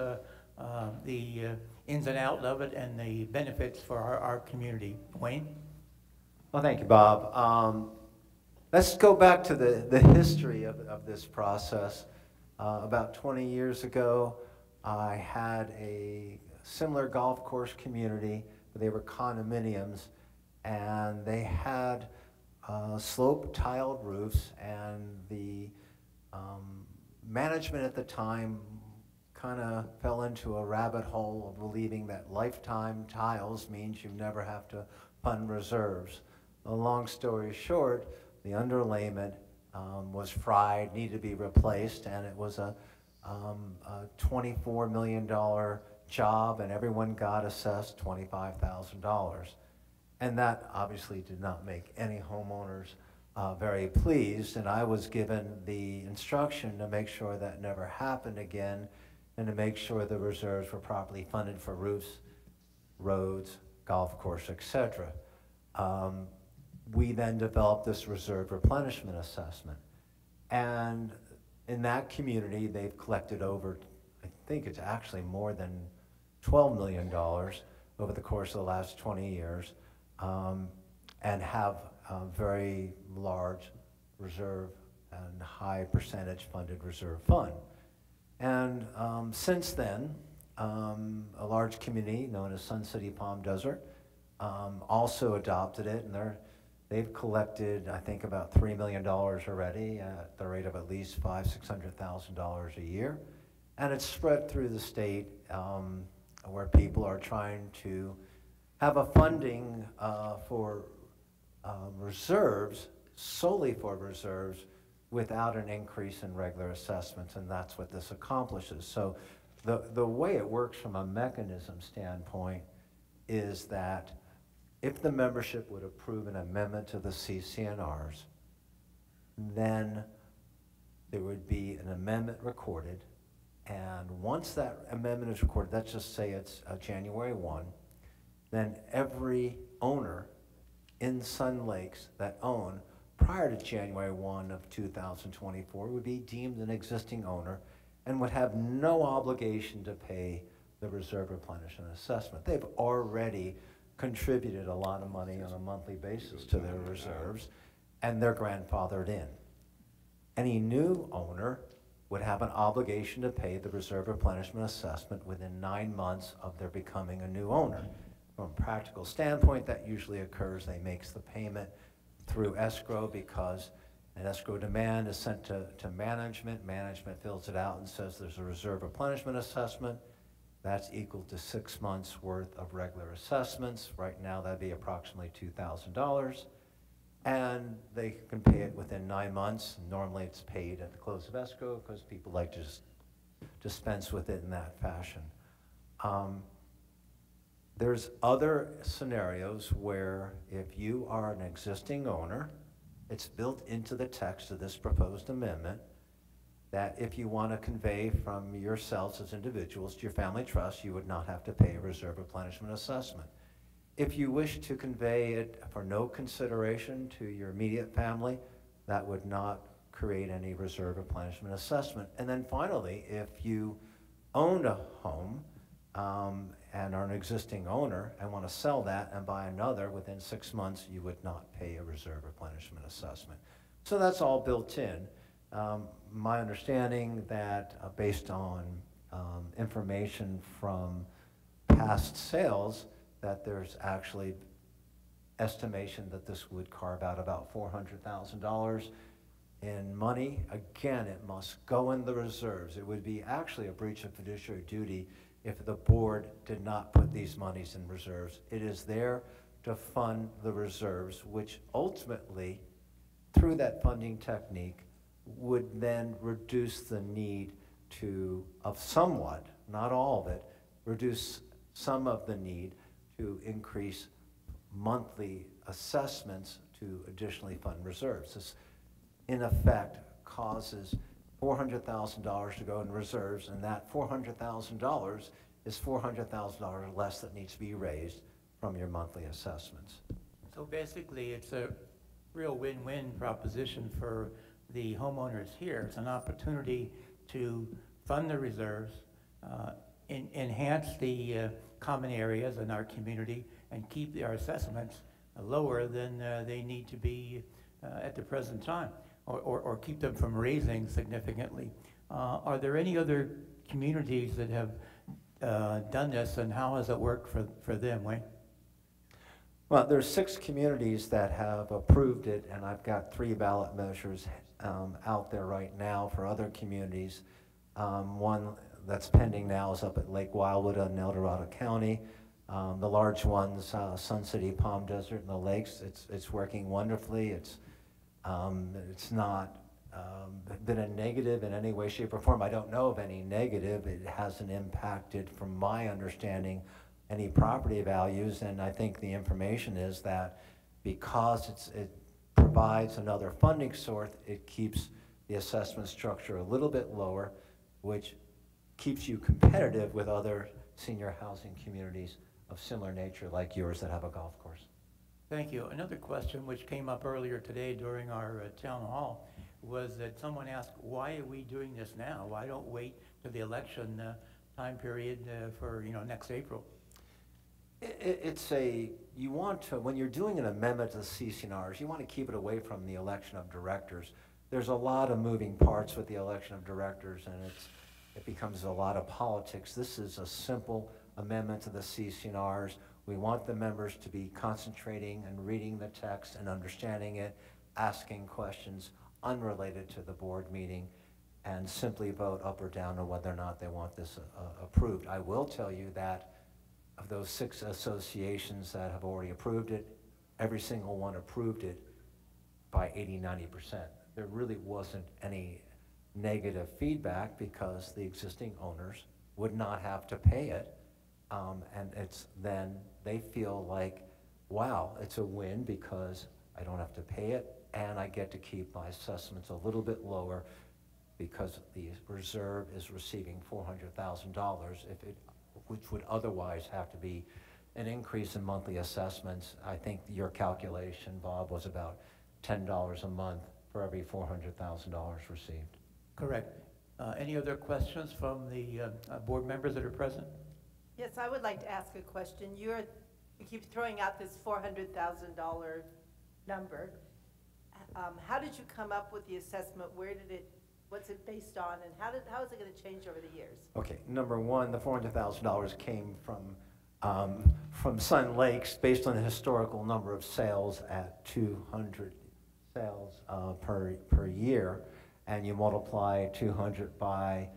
the ins and outs of it and the benefits for our community. Wayne? Well, thank you, Bob. Let's go back to the history of this process. About 20 years ago, I had a similar golf course community, but they were condominiums, and they had slope tiled roofs, and the management at the time kind of fell into a rabbit hole of believing that lifetime tiles means you never have to fund reserves. A long story short, the underlayment was fried, needed to be replaced, and it was a $24 million job, and everyone got assessed $25,000. And that obviously did not make any homeowners very pleased, and I was given the instruction to make sure that never happened again, and to make sure the reserves were properly funded for roofs, roads, golf course, etc. We then developed this reserve replenishment assessment. And in that community, they've collected over, I think it's actually more than $12 million over the course of the last 20 years, and have a very large reserve and high percentage funded reserve fund. And since then, a large community known as Sun City Palm Desert also adopted it, and they've collected, I think, about $3 million already at the rate of at least $600,000 a year. And it's spread through the state where people are trying to have a funding for reserves, solely for reserves, without an increase in regular assessments, and that's what this accomplishes. So the way it works from a mechanism standpoint is that if the membership would approve an amendment to the CCNRs, then there would be an amendment recorded, and once that amendment is recorded, let's just say it's January 1, then every owner in Sun Lakes that own prior to January 1 of 2024 would be deemed an existing owner and would have no obligation to pay the reserve replenishment assessment. They've already contributed a lot of money on a monthly basis to their reserves, and they're grandfathered in. Any new owner would have an obligation to pay the reserve replenishment assessment within 9 months of their becoming a new owner. From a practical standpoint, that usually occurs, they make the payment through escrow, because an escrow demand is sent to management. Management fills it out and says there's a reserve replenishment assessment. That's equal to 6 months worth of regular assessments. Right now, that'd be approximately $2,000. And they can pay it within 9 months. Normally, it's paid at the close of escrow because people like to just dispense with it in that fashion. There's other scenarios where if you are an existing owner, it's built into the text of this proposed amendment that if you want to convey from yourselves as individuals to your family trust, you would not have to pay a reserve replenishment assessment. If you wish to convey it for no consideration to your immediate family, that would not create any reserve replenishment assessment. And then finally, if you own a home and are an existing owner and want to sell that and buy another within 6 months, you would not pay a reserve replenishment assessment. So that's all built in. My understanding that based on information from past sales, that there's actually estimation that this would carve out about $400,000 in money. Again, it must go in the reserves. It would be actually a breach of fiduciary duty if the board did not put these monies in reserves. It is there to fund the reserves, which ultimately, through that funding technique, would then reduce the need of somewhat, not all of it, reduce some of the need to increase monthly assessments to additionally fund reserves. This, in effect, causes $400,000 to go in reserves, and that $400,000 is $400,000 less that needs to be raised from your monthly assessments. So basically, it's a real win-win proposition for the homeowners here. It's an opportunity to fund the reserves, enhance the common areas in our community, and keep our assessments lower than they need to be at the present time, or keep them from raising significantly. Are there any other communities that have done this, and how has it worked for them, Wayne? Well, there's 6 communities that have approved it, and I've got 3 ballot measures out there right now for other communities. One that's pending now is up at Lake Wildwood in El Dorado County. The large ones, Sun City, Palm Desert, and the lakes, it's working wonderfully. It's not been a negative in any way, shape, or form. I don't know of any negative. It hasn't impacted, from my understanding, any property values, and I think the information is that because it provides another funding source, it keeps the assessment structure a little bit lower, which keeps you competitive with other senior housing communities of similar nature like yours that have a golf course. Thank you. Another question which came up earlier today during our town hall was that someone asked, why are we doing this now? Why don't we wait to the election time period for next April? You want to, when you're doing an amendment to the CCNRs, you want to keep it away from the election of directors. There's a lot of moving parts with the election of directors, and it becomes a lot of politics. This is a simple amendment to the CCNRs. We want the members to be concentrating and reading the text and understanding it, asking questions unrelated to the board meeting, and simply vote up or down on whether or not they want this approved. I will tell you that of those 6 associations that have already approved it, every single one approved it by 80–90%. There really wasn't any negative feedback because the existing owners would not have to pay it. And then they feel like, wow, it's a win because I don't have to pay it and I get to keep my assessments a little bit lower because the reserve is receiving $400,000 which would otherwise have to be an increase in monthly assessments. I think your calculation, Bob, was about $10 a month for every $400,000 received. Correct. Any other questions from the board members that are present? Yes, I would like to ask a question. You keep throwing out this $400,000 number. How did you come up with the assessment? What's it based on, and how is it going to change over the years? Okay, number one, the $400,000 came from Sun Lakes based on the historical number of sales at 200 sales per year, and you multiply 200 by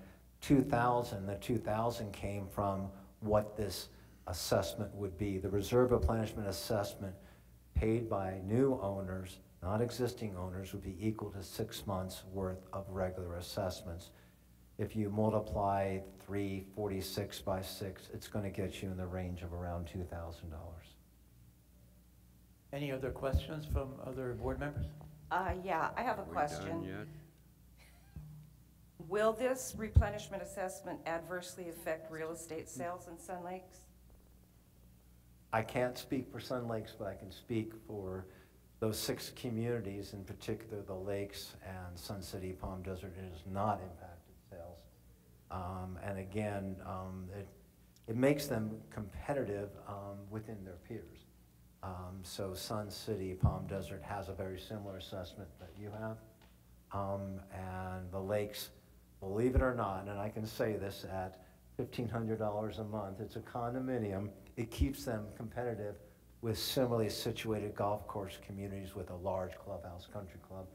2,000. The 2,000 came from what this assessment would be. The reserve replenishment assessment paid by new owners, not existing owners, would be equal to 6 months worth of regular assessments. if you multiply 346 by 6, it's going to get you in the range of around $2,000. Any other questions from other board members? Yeah, I have a Are we question. done yet? Will this replenishment assessment adversely affect real estate sales in Sun Lakes? I can't speak for Sun Lakes, but I can speak for those 6 communities, in particular the Lakes and Sun City, Palm Desert. It has not impacted sales. And again, it makes them competitive within their peers. So Sun City, Palm Desert has a very similar assessment that you have. And the Lakes, believe it or not, and I can say this, at $1,500 a month, it's a condominium, it keeps them competitive with similarly situated golf course communities with a large clubhouse, country club,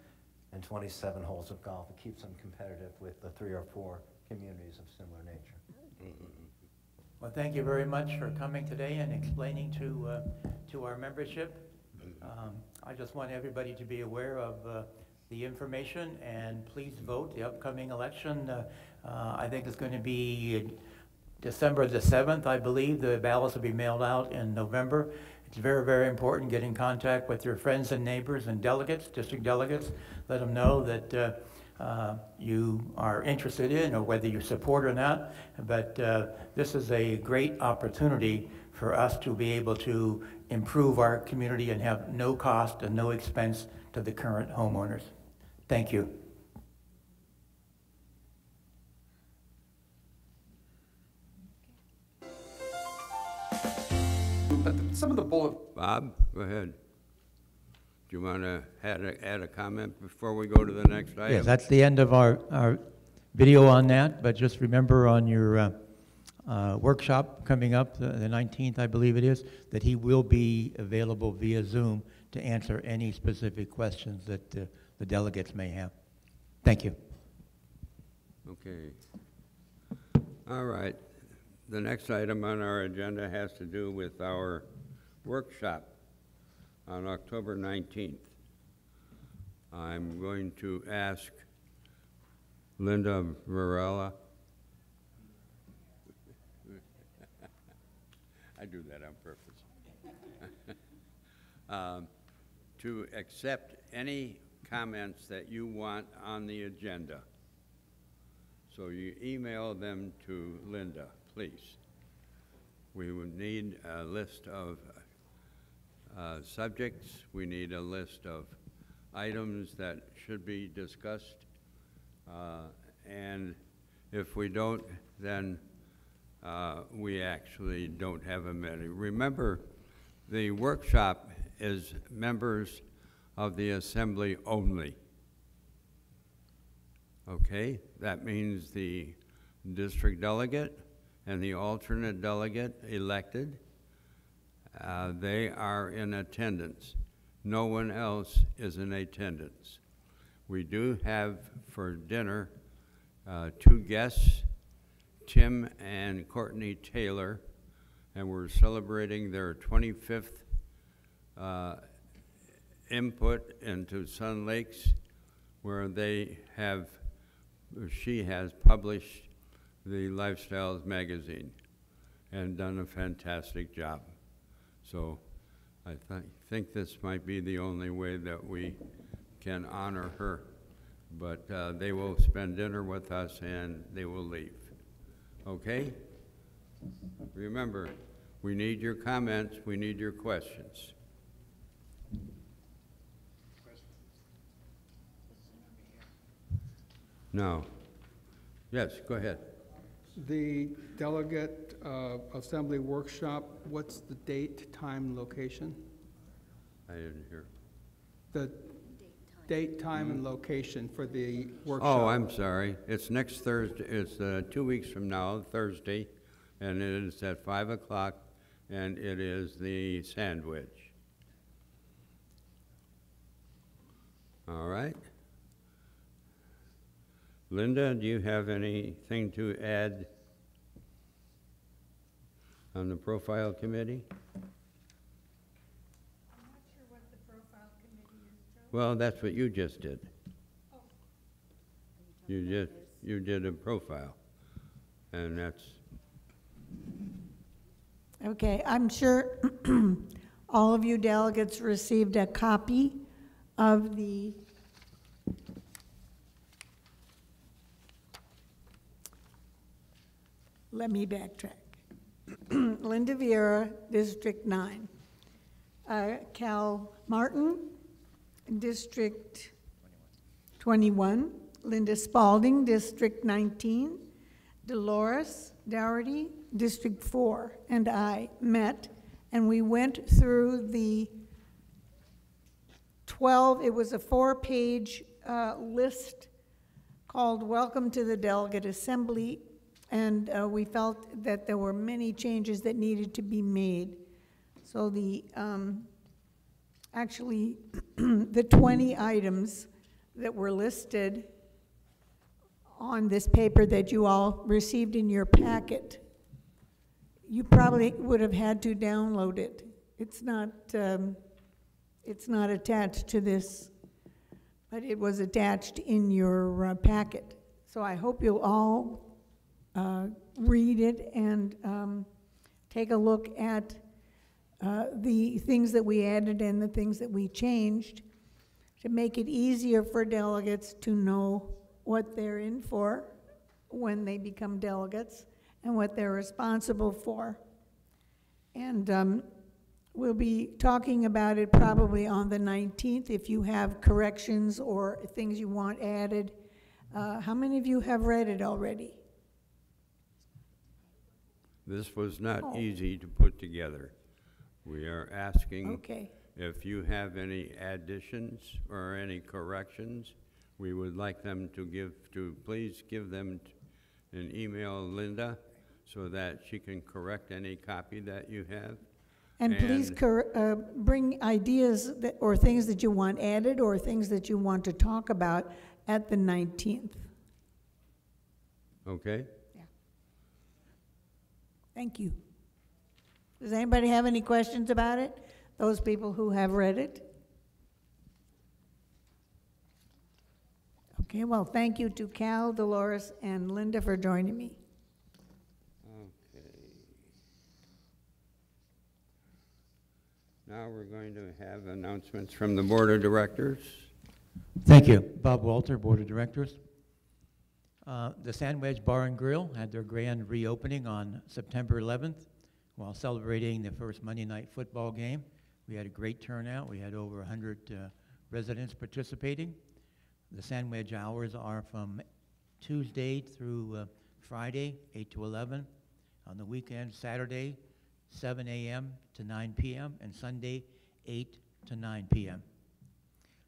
and 27 holes of golf. It keeps them competitive with the 3 or 4 communities of similar nature. Well, thank you very much for coming today and explaining to our membership. I just want everybody to be aware of the information, and please vote. The upcoming election, I think, is going to be December the 7th, I believe. The ballots will be mailed out in November. It's very, very important. Get in contact with your friends and neighbors and delegates, district delegates. Let them know that you are interested in, or whether you support or not. But this is a great opportunity for us to be able to improve our community and have no cost and no expense to the current homeowners. Thank you. Some of the bullet. Bob, go ahead. Do you want to add a comment before we go to the next item? Yes, that's the end of our video on that, but just remember on your workshop coming up, the 19th, I believe it is, that he will be available via Zoom to answer any specific questions that the delegates may have. Thank you. Okay. All right. The next item on our agenda has to do with our workshop on October 19th. I'm going to ask Linda Varela. I do that on purpose. To accept any comments that you want on the agenda. So you email them to Linda, please. We would need a list of subjects. We need a list of items that should be discussed. And if we don't, then we actually don't have a meeting. Remember, the workshop is members of the assembly only. Okay, that means the district delegate and the alternate delegate elected, they are in attendance. No one else is in attendance. We do have for dinner 2 guests, Tim and Courtney Taylor, and we're celebrating their 25th input into Sun Lakes, where she has published the Lifestyles magazine and done a fantastic job. So I think this might be the only way that we can honor her. But they will spend dinner with us and they will leave. Okay? Remember, we need your comments, we need your questions. No. Yes, go ahead. The delegate assembly workshop, what's the date, time, location? I didn't hear. The date, time, and location for the workshop. Oh, I'm sorry. It's next Thursday. It's 2 weeks from now, Thursday, and it is at 5 o'clock, and it is the sandwich. All right. Linda, do you have anything to add on the profile committee? I'm not sure what the profile committee is, Joe. Well, that's what you just did. Oh. you did a profile, and that's, Okay, I'm sure all of you delegates received a copy of the let me backtrack. Linda Vieira, District 9. Cal Martin, District 21. Linda Spalding, District 19. Dolores Dougherty, District 4, and I met, and we went through the 12, it was a 4-page list called Welcome to the Delegate Assembly, and we felt that there were many changes that needed to be made. So the, actually, the 20 items that were listed on this paper that you all received in your packet, you probably would have had to download it. It's not attached to this, but it was attached in your packet. So I hope you'll all read it and take a look at the things that we added and the things that we changed to make it easier for delegates to know what they're in for when they become delegates and what they're responsible for. And we'll be talking about it probably on the 19th if you have corrections or things you want added. How many of you have read it already? this was not easy to put together. We are asking if you have any additions or any corrections, we would like them to please give them an email Linda so that she can correct any copy that you have. And please bring ideas or things that you want added or things that you want to talk about at the 19th. Okay? Yeah. Thank you. Does anybody have any questions about it? Those people who have read it? Okay, well, thank you to Cal, Dolores, and Linda for joining me. Okay. Now we're going to have announcements from the Board of Directors. Thank you. Bob Walter, Board of Directors. The Sandwich Bar and Grill had their grand reopening on September 11th while celebrating the first Monday night football game. We had a great turnout. We had over 100 residents participating. The sandwich hours are from Tuesday through Friday, 8 to 11. On the weekend, Saturday, 7 a.m. to 9 p.m. and Sunday, 8 to 9 p.m.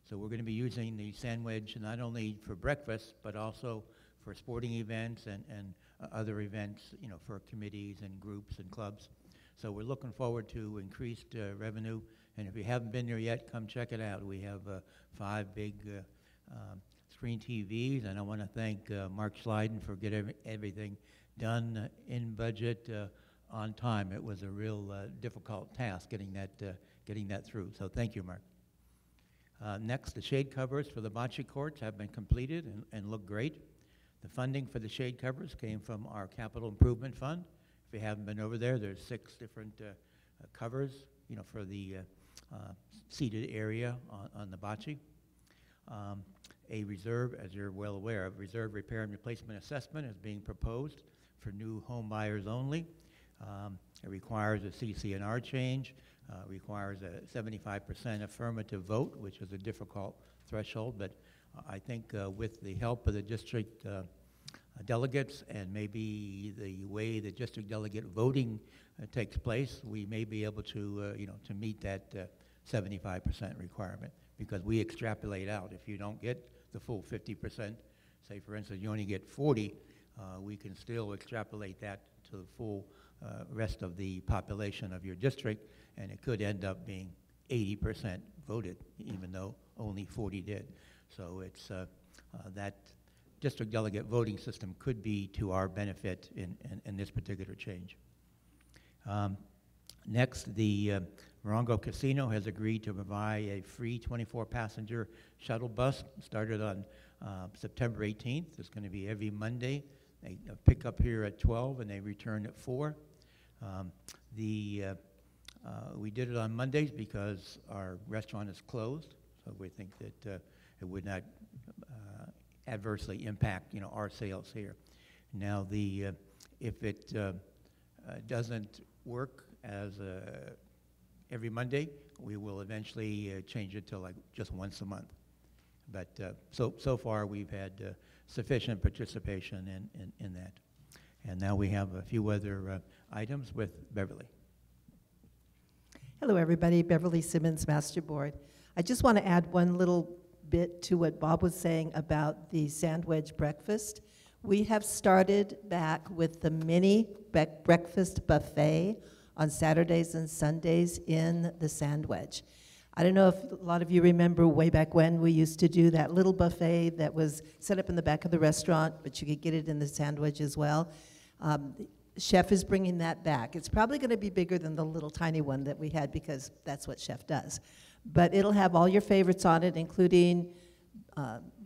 So we're going to be using the sandwich not only for breakfast, but also for sporting events and other events, you know, for committees and groups and clubs. So we're looking forward to increased revenue. And if you haven't been there yet, come check it out. We have 5 big screen TVs, and I want to thank Mark Schleiden for getting everything done in budget on time. It was a real difficult task getting that through. So thank you, Mark. Next, the shade covers for the bocce courts have been completed and look great. The funding for the shade covers came from our capital improvement fund. If you haven't been over there, there's 6 different covers, you know, for the seated area on the bocce. A reserve, as you're well aware of, reserve repair and replacement assessment is being proposed for new home buyers only. It requires a CC&R change, requires a 75% affirmative vote, which is a difficult threshold, but I think with the help of the district delegates and maybe the way the district delegate voting takes place, we may be able to, you know, to meet that 75% requirement, because we extrapolate out. If you don't get the full 50%, say for instance you only get 40, we can still extrapolate that to the full rest of the population of your district, and it could end up being 80% voted, even though only 40 did. So it's that district delegate voting system could be to our benefit in this particular change. Next, the Morongo Casino has agreed to provide a free 24-passenger shuttle bus, started on September 18th. It's going to be every Monday. They pick up here at 12 and they return at 4. We did it on Mondays because our restaurant is closed, so we think that it would not adversely impact, our sales here. Now, if it doesn't work as every Monday, we will eventually change it to like just once a month. But so far, we've had sufficient participation in that. And now we have a few other items with Beverly. Hello, everybody. Beverly Simmons, Master Board. I just want to add one little bit to what Bob was saying about the sandwich breakfast. We have started back with the mini breakfast buffet on Saturdays and Sundays in the Sandwich. I don't know if a lot of you remember way back when we used to do that little buffet that was set up in the back of the restaurant, but you could get it in the Sandwich as well. Chef is bringing that back. It's probably going to be bigger than the little tiny one that we had because that's what Chef does. But it'll have all your favorites on it, including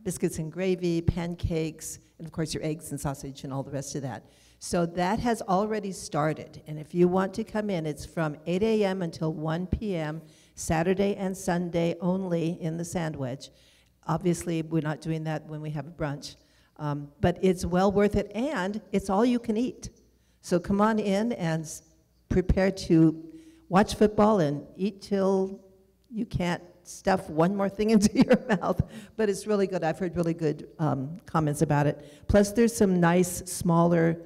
biscuits and gravy, pancakes, and of course your eggs and sausage and all the rest of that. So that has already started. And if you want to come in, it's from 8 a.m. until 1 p.m., Saturday and Sunday only in the Sandwich. Obviously, we're not doing that when we have a brunch. But it's well worth it, and it's all you can eat. So come on in and prepare to watch football and eat till you can't stuff one more thing into your mouth. But it's really good. I've heard really good comments about it. Plus, there's some nice, smaller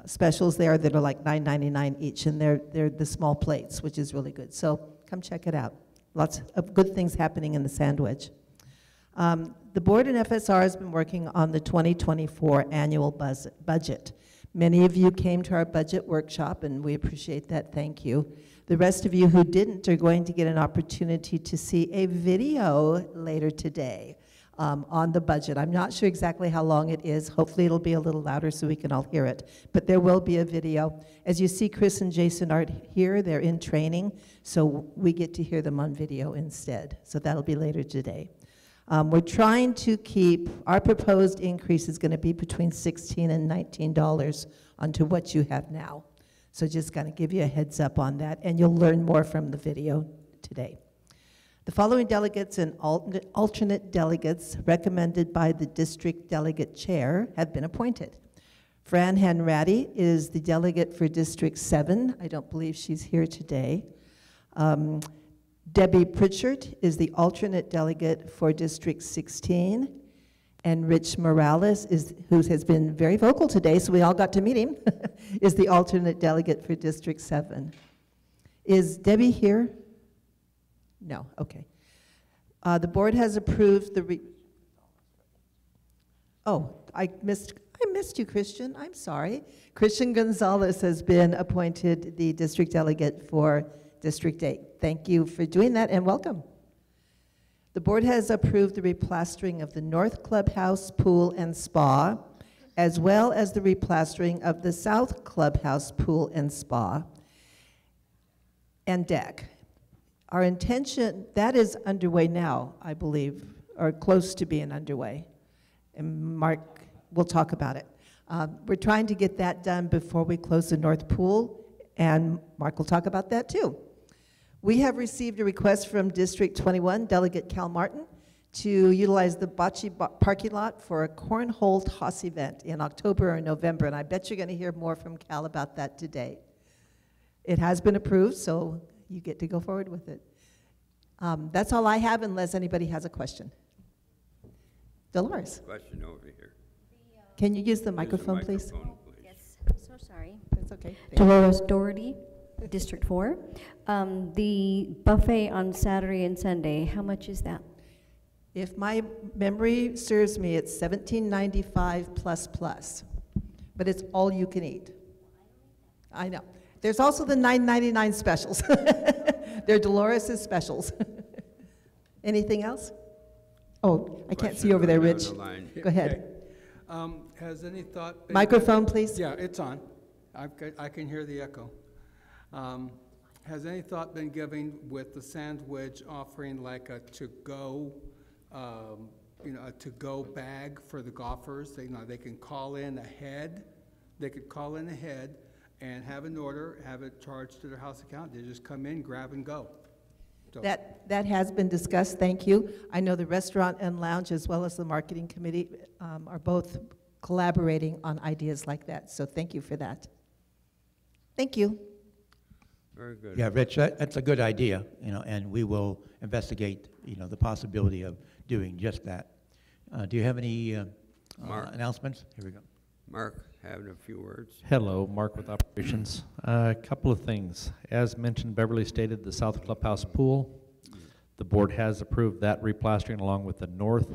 specials there that are like $9.99 each, and they're the small plates, which is really good. So come check it out. Lots of good things happening in the Sandwich. The board and FSR has been working on the 2024 annual budget. Many of you came to our budget workshop, and we appreciate that. Thank you. The rest of you who didn't are going to get an opportunity to see a video later today on the budget. I'm not sure exactly how long it is. Hopefully it'll be a little louder so we can all hear it. But there will be a video. As you see, Chris and Jason aren't here. They're in training, so we get to hear them on video instead. So that'll be later today. We're trying to keep, our proposed increase is going to be between $16 and $19 onto what you have now. So just kind of give you a heads up on that, and you'll learn more from the video today. The following delegates and alternate delegates recommended by the district delegate chair have been appointed. Fran Hanratty is the delegate for District 7. I don't believe she's here today. Debbie Pritchard is the alternate delegate for District 16, and Rich Morales, who has been very vocal today, so we all got to meet him, is the alternate delegate for District 7. Is Debbie here? No, okay. The board has approved the I missed you, Christian. I'm sorry. Christian Gonzalez has been appointed the district delegate for District 8. Thank you for doing that, and welcome. The board has approved the replastering of the North Clubhouse Pool and Spa, as well as the replastering of the South Clubhouse Pool and Spa and deck. Our intention, that is underway now, I believe, or close to being underway. And Mark will talk about it. We're trying to get that done before we close the North Pool, and Mark will talk about that too. We have received a request from District 21, Delegate Cal Martin, to utilize the Bocce parking lot for a cornhole toss event in October or November, and I bet you're going to hear more from Cal about that today. It has been approved, so you get to go forward with it. That's all I have, unless anybody has a question. Dolores. Question over here. Can you use the microphone, please? Yes, I'm so sorry. That's okay. Dolores Doherty, District 4. The buffet on Saturday and Sunday, how much is that? If my memory serves me, it's $17.95 plus, but it's all you can eat. I know. There's also the $9.99 specials. They're Dolores' specials. Anything else? Oh, I can't see over there, Rich. Go ahead. Okay. Has any thought been... Microphone, please. Yeah, it's on. I can hear the echo. Has any thought been given with the Sandwich offering like a to-go a to-go bag for the golfers. They can call in ahead. They could call in ahead and have an order, have it charged to their house account. They just come in, grab and go. So, That has been discussed, thank you. I know the restaurant and lounge as well as the marketing committee are both collaborating on ideas like that, so thank you for that. Thank you. Very good. Yeah, Rich, that's a good idea, and we will investigate, the possibility of doing just that. Do you have any announcements? Here we go. Mark, having a few words. Hello, Mark with Operations. A couple of things. As mentioned, Beverly stated the South Clubhouse pool. The board has approved that replastering along with the north.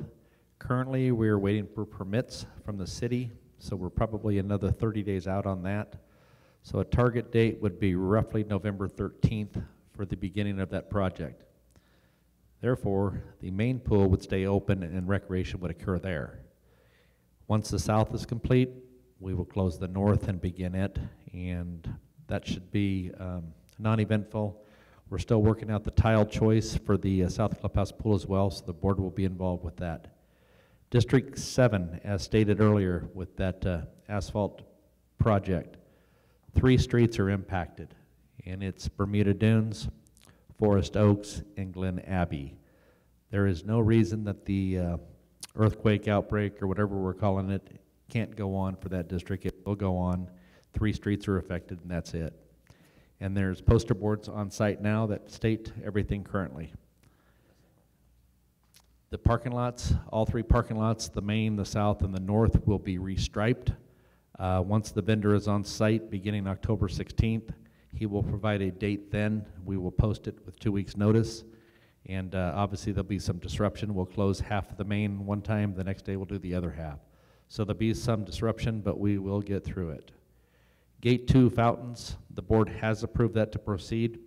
Currently, we're waiting for permits from the city, so we're probably another 30 days out on that. So a target date would be roughly November 13th for the beginning of that project. Therefore, the main pool would stay open and recreation would occur there. Once the south is complete, we will close the north and begin it, and that should be non-eventful. We're still working out the tile choice for the South Clubhouse pool as well, so the board will be involved with that. District 7, as stated earlier with that asphalt project, 3 streets are impacted, and it's Bermuda Dunes, Forest Oaks, and Glen Abbey. There is no reason that the earthquake outbreak, or whatever we're calling it, can't go on for that district. It will go on. 3 streets are affected, and that's it. And there's poster boards on site now that state everything currently. The parking lots, all 3 parking lots, the main, the south, and the north, will be restriped. Once the vendor is on site, beginning October 16th, he will provide a date then. We will post it with 2 weeks' notice. And obviously there'll be some disruption. We'll close half of the main one time, the next day we'll do the other half. So there'll be some disruption, but we will get through it. Gate 2 fountains, the board has approved that to proceed.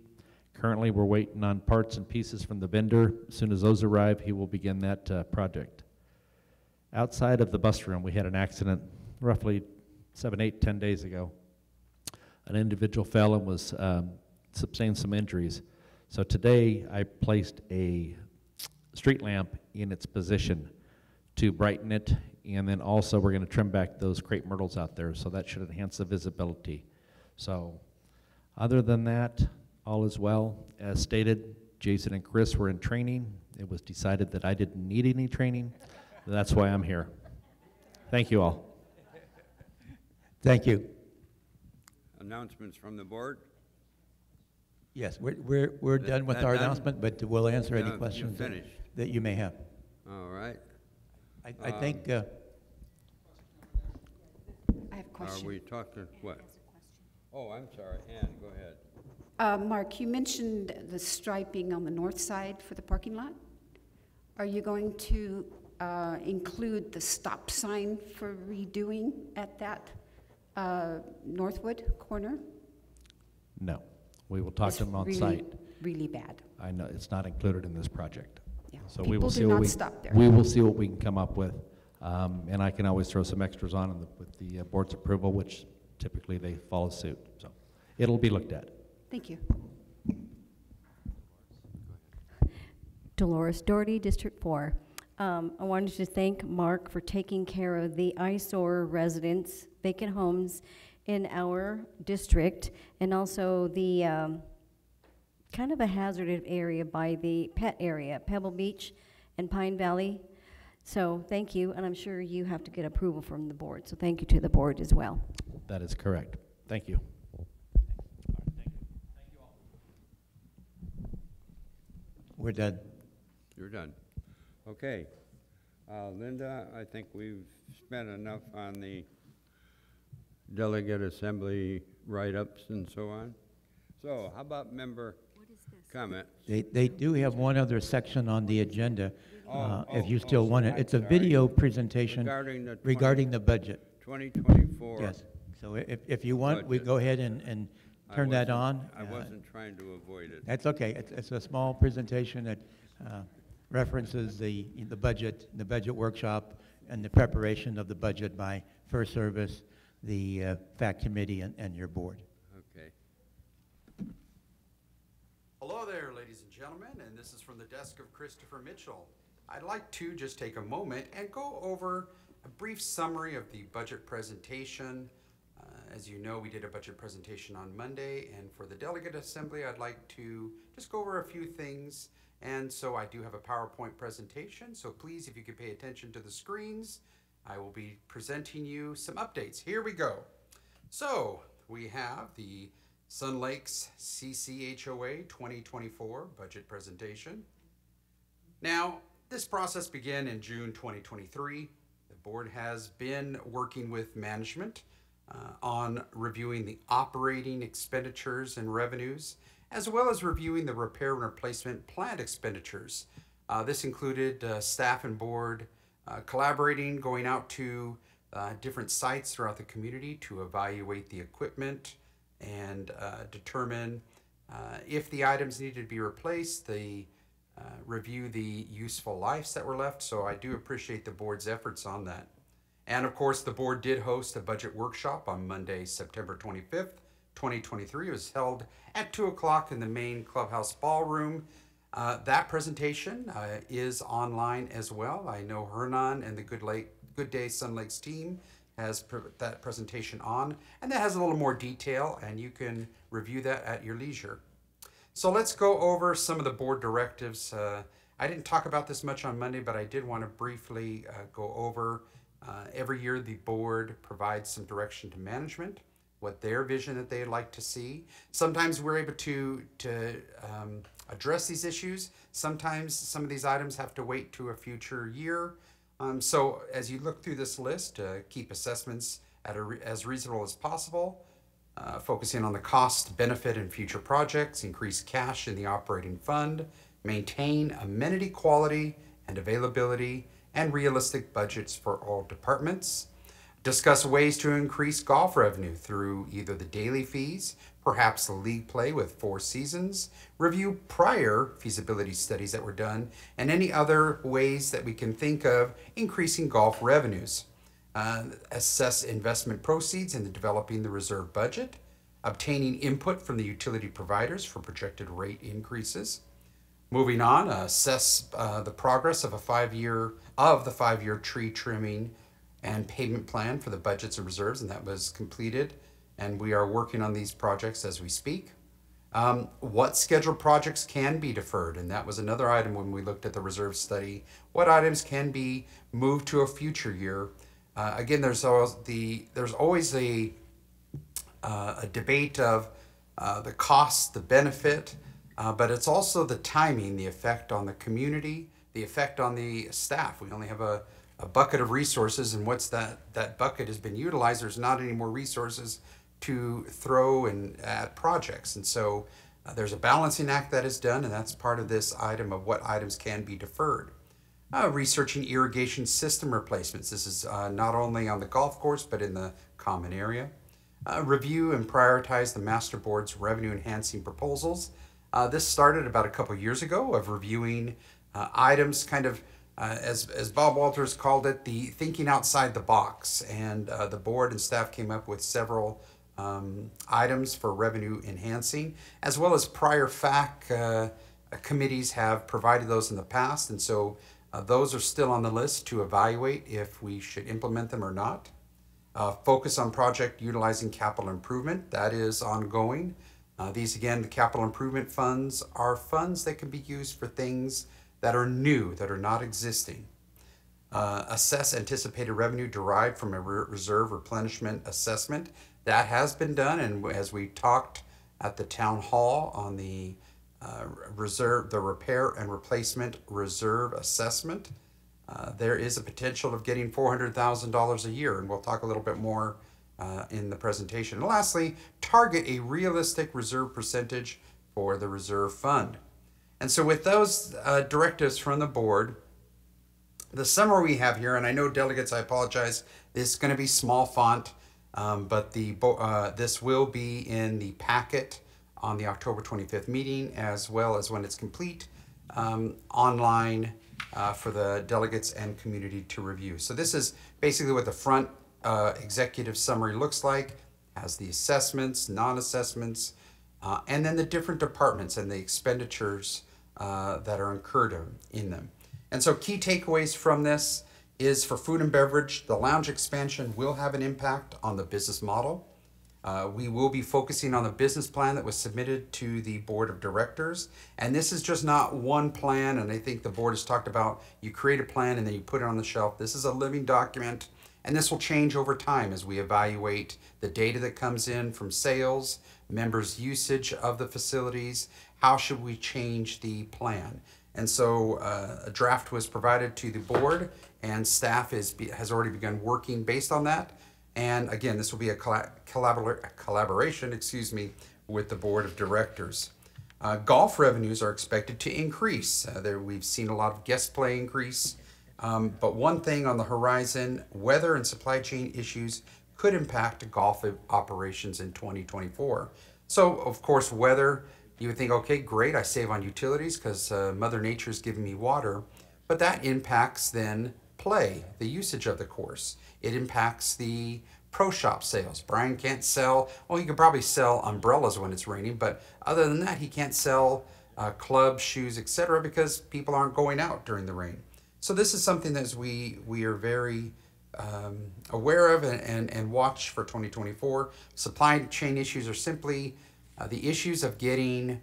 Currently we're waiting on parts and pieces from the vendor. As soon as those arrive, he will begin that project. Outside of the bus room, we had an accident roughly 7, 8, 10 days ago. An individual fell and was sustained some injuries. So today I placed a street lamp in its position to brighten it, and then also we're going to trim back those crepe myrtles out there, so that should enhance the visibility. So other than that, all is well. As stated, Jason and Chris were in training. It was decided that I didn't need any training. That's why I'm here. Thank you all. Thank you. Announcements from the board? Yes, we're done with our announcement, but we'll answer any questions that you may have. All right. I think... I have a question. Are we talking, what? Oh, I'm sorry, Ann, go ahead. Mark, you mentioned the striping on the north side for the parking lot. Are you going to include the stop sign for redoing at that Northwood corner? No. We will talk to them on site. Really bad. I know, it's not included in this project. Yeah. So People we will do see not what stop there. we will see what we can come up with. And I can always throw some extras on with the board's approval, which typically they follow suit. So it'll be looked at. Thank you. Dolores Doherty, District 4. I wanted to thank Mark for taking care of the eyesore residents, vacant homes in our district, and also the kind of a hazardous area by the pet area, Pebble Beach and Pine Valley. So thank you, and I'm sure you have to get approval from the board, so thank you to the board as well. That is correct. Thank you. We're done. You're done. Okay. Linda, I think we've spent enough on the delegate assembly write-ups and so on. So how about member comments? They do have one other section on the agenda, if you still want it. It's a video presentation regarding the budget. 2024. Yes. So if you want, we go ahead and turn that on. I wasn't trying to avoid it. That's okay. It's a small presentation that references the budget workshop and the preparation of the budget by First Service, the FACT committee, and your board. Okay. Hello there, ladies and gentlemen, and this is from the desk of Christopher Mitchell. I'd like to just take a moment and go over a brief summary of the budget presentation. As you know, we did a budget presentation on Monday, and for the Delegate Assembly, I'd like to just go over a few things. And so I do have a PowerPoint presentation, so please, if you could pay attention to the screens, I will be presenting you some updates. Here we go. So we have the Sun Lakes CCHOA 2024 budget presentation. Now, this process began in June 2023. The board has been working with management on reviewing the operating expenditures and revenues, as well as reviewing the repair and replacement plant expenditures. This included staff and board collaborating, going out to different sites throughout the community to evaluate the equipment and determine if the items needed to be replaced, review the useful lives that were left. So I do appreciate the board's efforts on that. And of course, the board did host a budget workshop on Monday, September 25th, 2023. It was held at 2 o'clock in the main clubhouse ballroom. That presentation is online as well. I know Hernan and the Good Day Sun Lakes team has that presentation on, and that has a little more detail, and you can review that at your leisure. So let's go over some of the board directives. I didn't talk about this much on Monday, but I did want to briefly go over. Every year the board provides some direction to management, what their vision that they'd like to see. Sometimes we're able to address these issues. Sometimes some of these items have to wait to a future year. So as you look through this list, keep assessments at as reasonable as possible, focusing on the cost, benefit, and future projects, increase cash in the operating fund, maintain amenity quality and availability, and realistic budgets for all departments. Discuss ways to increase golf revenue through either the daily fees, perhaps the league play with 4 seasons, review prior feasibility studies that were done, and any other ways that we can think of increasing golf revenues. Assess investment proceeds in developing the reserve budget, obtaining input from the utility providers for projected rate increases. Moving on, assess the progress of the 5-year tree trimming and payment plan for the budgets and reserves, and that was completed, and we are working on these projects as we speak. What scheduled projects can be deferred, and that was another item when we looked at the reserve study. What items can be moved to a future year? Again, there's always a debate of the cost, the benefit, but it's also the timing, the effect on the community, the effect on the staff. We only have a bucket of resources, and once that bucket has been utilized, there's not any more resources to throw at projects. And so there's a balancing act that is done, and that's part of this item of what items can be deferred. Researching irrigation system replacements. This is not only on the golf course, but in the common area. Review and prioritize the master board's revenue enhancing proposals. This started about a couple years ago of reviewing items kind of, as Bob Walters called it, the thinking outside the box. And the board and staff came up with several items for revenue enhancing, as well as prior FAC committees have provided those in the past. And so those are still on the list to evaluate if we should implement them or not. Focus on project utilizing capital improvement. That is ongoing. These, again, the capital improvement funds are funds that can be used for things that are new, that are not existing. Assess anticipated revenue derived from a reserve replenishment assessment. That has been done, and as we talked at the town hall on the repair and replacement reserve assessment, there is a potential of getting $400,000 a year, and we'll talk a little bit more in the presentation. And lastly, target a realistic reserve percentage for the reserve fund. And so with those directives from the board, the summary we have here, and I know delegates, I apologize, this is going to be small font, but this will be in the packet on the October 25th meeting, as well as when it's complete, online for the delegates and community to review. So this is basically what the front executive summary looks like, has the assessments, non-assessments, and then the different departments and the expenditures that are incurred in them. And so key takeaways from this is for food and beverage, the lounge expansion will have an impact on the business model. We will be focusing on the business plan that was submitted to the board of directors. And this is just not one plan. And I think the board has talked about you create a plan and then you put it on the shelf. This is a living document. And this will change over time as we evaluate the data that comes in from sales, members' usage of the facilities. How should we change the plan? And so a draft was provided to the board, and staff has already begun working based on that. And again, this will be a collaboration, with the board of directors. Golf revenues are expected to increase. We've seen a lot of guest play increase. But one thing on the horizon, weather and supply chain issues could impact golf operations in 2024. So, of course, weather, you would think, okay, great, I save on utilities because Mother Nature's giving me water. But that impacts then play, the usage of the course. It impacts the pro shop sales. Brian can't sell, well, he can probably sell umbrellas when it's raining, but other than that, he can't sell clubs, shoes, etc., because people aren't going out during the rain. So this is something that we are very aware of and watch for 2024. Supply chain issues are simply the issues of getting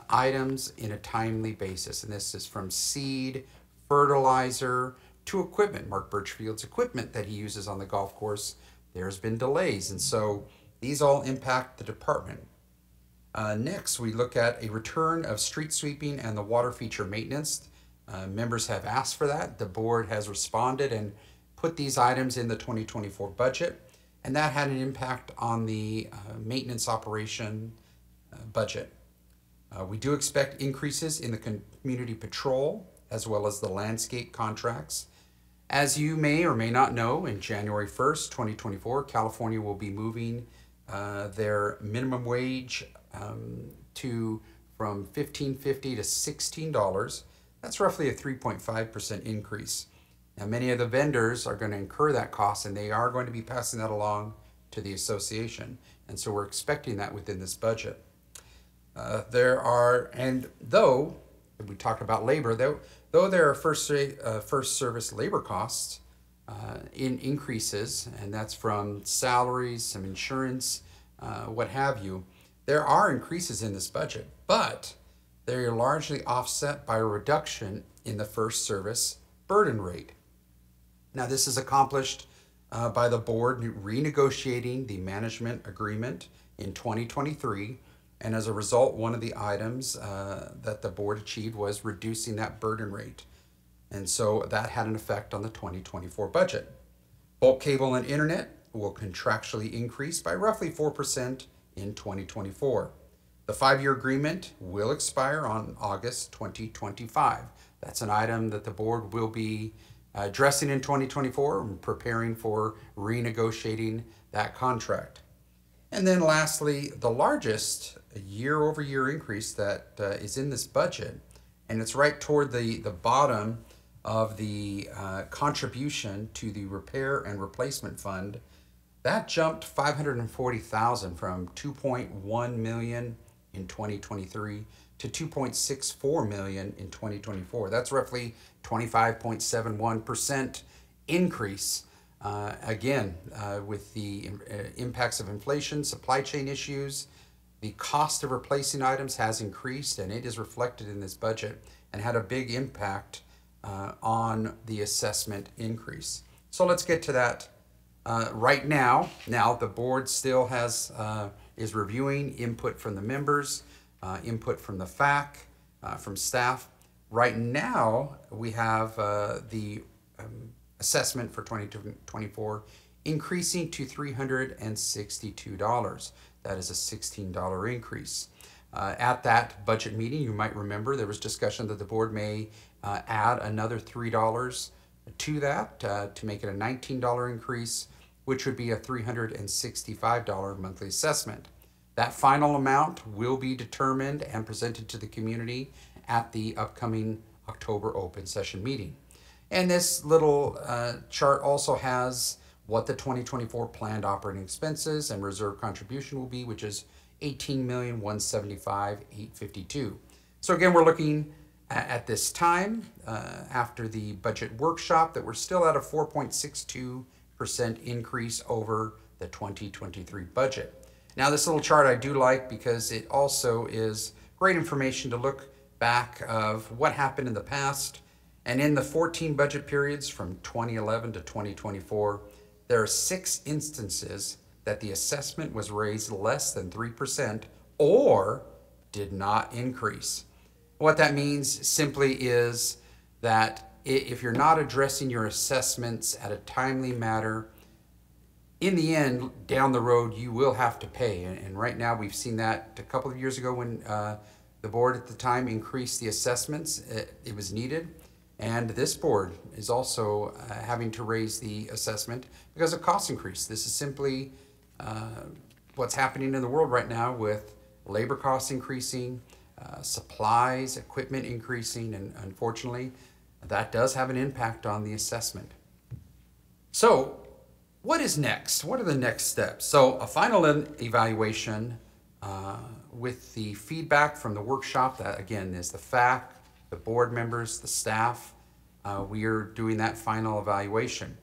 items in a timely basis. And this is from seed, fertilizer, to equipment. Mark Birchfield's equipment that he uses on the golf course, there's been delays. And so these all impact the department. Next, we look at a return of street sweeping and the water feature maintenance. Members have asked for that. The board has responded and put these items in the 2024 budget, and that had an impact on the maintenance operation budget. We do expect increases in the community patrol as well as the landscape contracts. As you may or may not know, in January 1st, 2024, California will be moving their minimum wage from $15.50 to $16. That's roughly a 3.5% increase. Now, many of the vendors are going to incur that cost, and they are going to be passing that along to the association. And so we're expecting that within this budget. And though we talked about labor, though there are first service labor costs in increases, and that's from salaries, some insurance, what have you, there are increases in this budget, but they're largely offset by a reduction in the first service burden rate. Now, this is accomplished by the board renegotiating the management agreement in 2023. And as a result, one of the items that the board achieved was reducing that burden rate. And so that had an effect on the 2024 budget. Bulk cable and internet will contractually increase by roughly 4% in 2024. The 5-year agreement will expire on August 2025. That's an item that the board will be addressing in 2024 and preparing for renegotiating that contract. And then lastly, the largest year-over-year increase that is in this budget, and it's right toward the bottom of the contribution to the repair and replacement fund, that jumped $540,000 from $2.1 million in 2023 to $2.64 million in 2024. That's roughly 25.71% increase. Again, with the impacts of inflation, supply chain issues, the cost of replacing items has increased, and it is reflected in this budget and had a big impact on the assessment increase. So let's get to that right now. Now the board still is reviewing input from the members, input from the FAC, from staff. Right now we have the assessment for 2024 increasing to $362. That is a $16 increase. At that budget meeting, you might remember there was discussion that the board may add another $3 to that to make it a $19 increase, which would be a $365 monthly assessment. That final amount will be determined and presented to the community at the upcoming October open session meeting. And this little chart also has what the 2024 planned operating expenses and reserve contribution will be, which is $18,175,852. So again, we're looking at this time, after the budget workshop, that we're still at a 4.62% increase over the 2023 budget. Now, this little chart I do like because it also is great information to look back of what happened in the past. And in the 14 budget periods from 2011 to 2024, there are 6 instances that the assessment was raised less than 3% or did not increase. What that means simply is that if you're not addressing your assessments at a timely manner, in the end, down the road, you will have to pay. And right now, we've seen that a couple of years ago when the board at the time increased the assessments. It was needed. And this board is also having to raise the assessment because of cost increase. This is simply what's happening in the world right now with labor costs increasing, supplies, equipment increasing, and unfortunately, that does have an impact on the assessment. So, what is next? What are the next steps? So, a final evaluation with the feedback from the workshop, that again is the FAC, the board members, the staff. We are doing that final evaluation.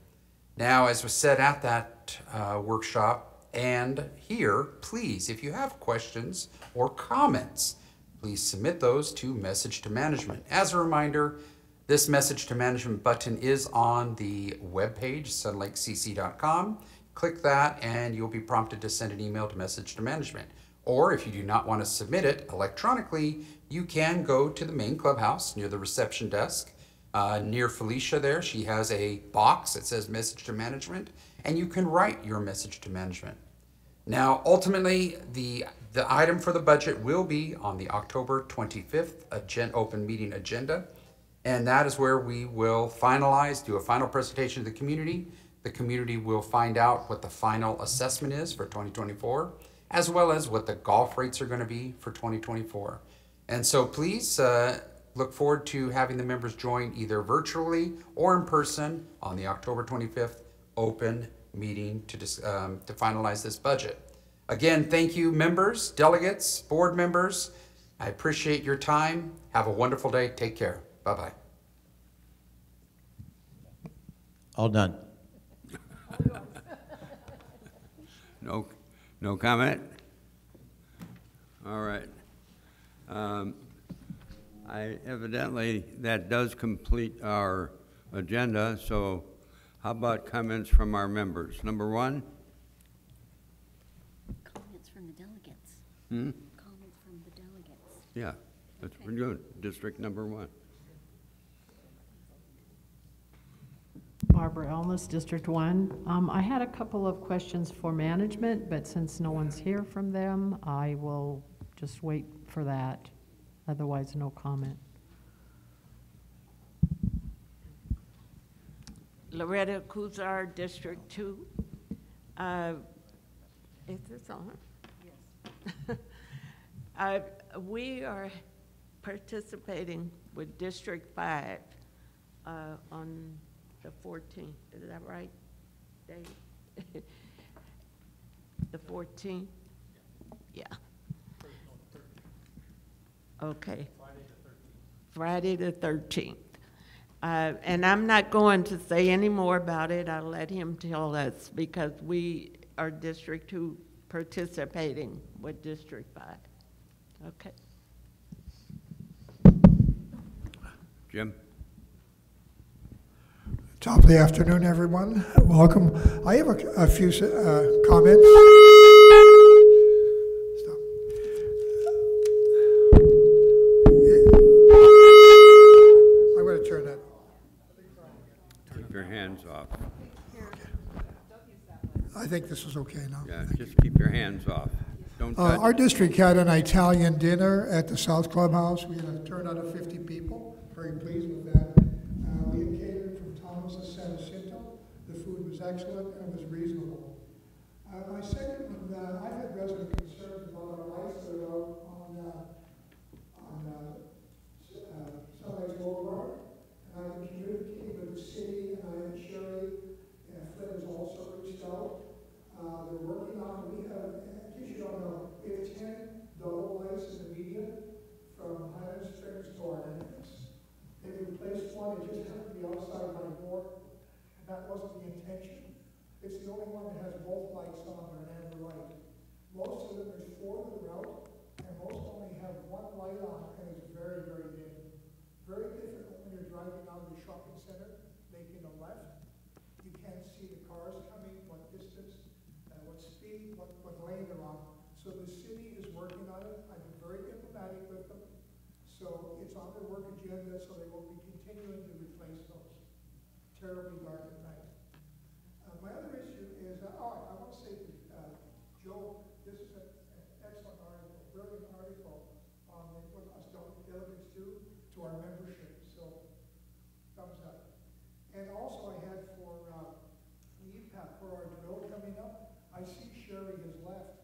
Now, as was said at that workshop and here, please, if you have questions or comments, please submit those to Message to Management. As a reminder, this Message to Management button is on the webpage, sunlakecc.com. Click that and you'll be prompted to send an email to Message to Management. Or if you do not want to submit it electronically, you can go to the main clubhouse near the reception desk. Near Felicia there, she has a box that says Message to Management, and you can write your message to management. Now, ultimately, the item for the budget will be on the October 25th open meeting agenda, and that is where we will finalize, do a final presentation to the community. The community will find out what the final assessment is for 2024, as well as what the golf rates are going to be for 2024. And so please look forward to having the members join either virtually or in person on the October 25th open meeting to finalize this budget. Again, thank you, members, delegates, board members. I appreciate your time. Have a wonderful day. Take care. Bye-bye. All done. No comment? All right. Evidently, that does complete our agenda, so how about comments from our members? Number 1? Comments from the delegates. Comments from the delegates. Yeah, that's what we're doing. District number 1. Barbara Elmas, District 1. I had a couple of questions for management, but since no one's here from them, I will just wait for that. Otherwise, no comment. Loretta Kuzar, District 2. Is this on? Yes. We are participating with District 5 on the 14th. Is that right, Dave? The 14th? Yeah. Okay. Friday the 13th. And I'm not going to say any more about it. I'll let him tell us because we are District 2 participating with District 5. Okay. Jim? Top of the afternoon, everyone. Welcome. I have a few comments. Stop. I'm going to turn that. Keep your hands off. I think this is okay now. Yeah, just keep your hands off. Don't touch. Our district had an Italian dinner at the South Clubhouse. We had a turnout of 50 people. Very pleased with that. We had catered from Thomas of San Jacinto. The food was excellent and it was reasonable. My second one, I've had resident concerns about our lights that are out on Sunrise Boulevard. And I've been communicating with the city, and I am Sherry, and Flynn has also reached out. They're working on, we have, in case you don't know, we have 10 double lights in the median from Highland Springs to our entrance. both lights on, they're an amber light. Most of them, there's 4 that are out, and most only have 1 light on, and it's very, very dim. Very difficult when you're driving out of the shopping center, making a left. You can't see the cars coming, what distance, what speed, what lane they're on. So the city is working on it. I've been very diplomatic with them. So it's on their work agenda, so they will be continuing to replace those. Terribly dark at night. My other issue is, I want to say to Joe, this is an excellent article, brilliant article on what us delegates do to our membership. So thumbs up. And also I had for the EPAP, for our drill coming up, I see Sherry has left,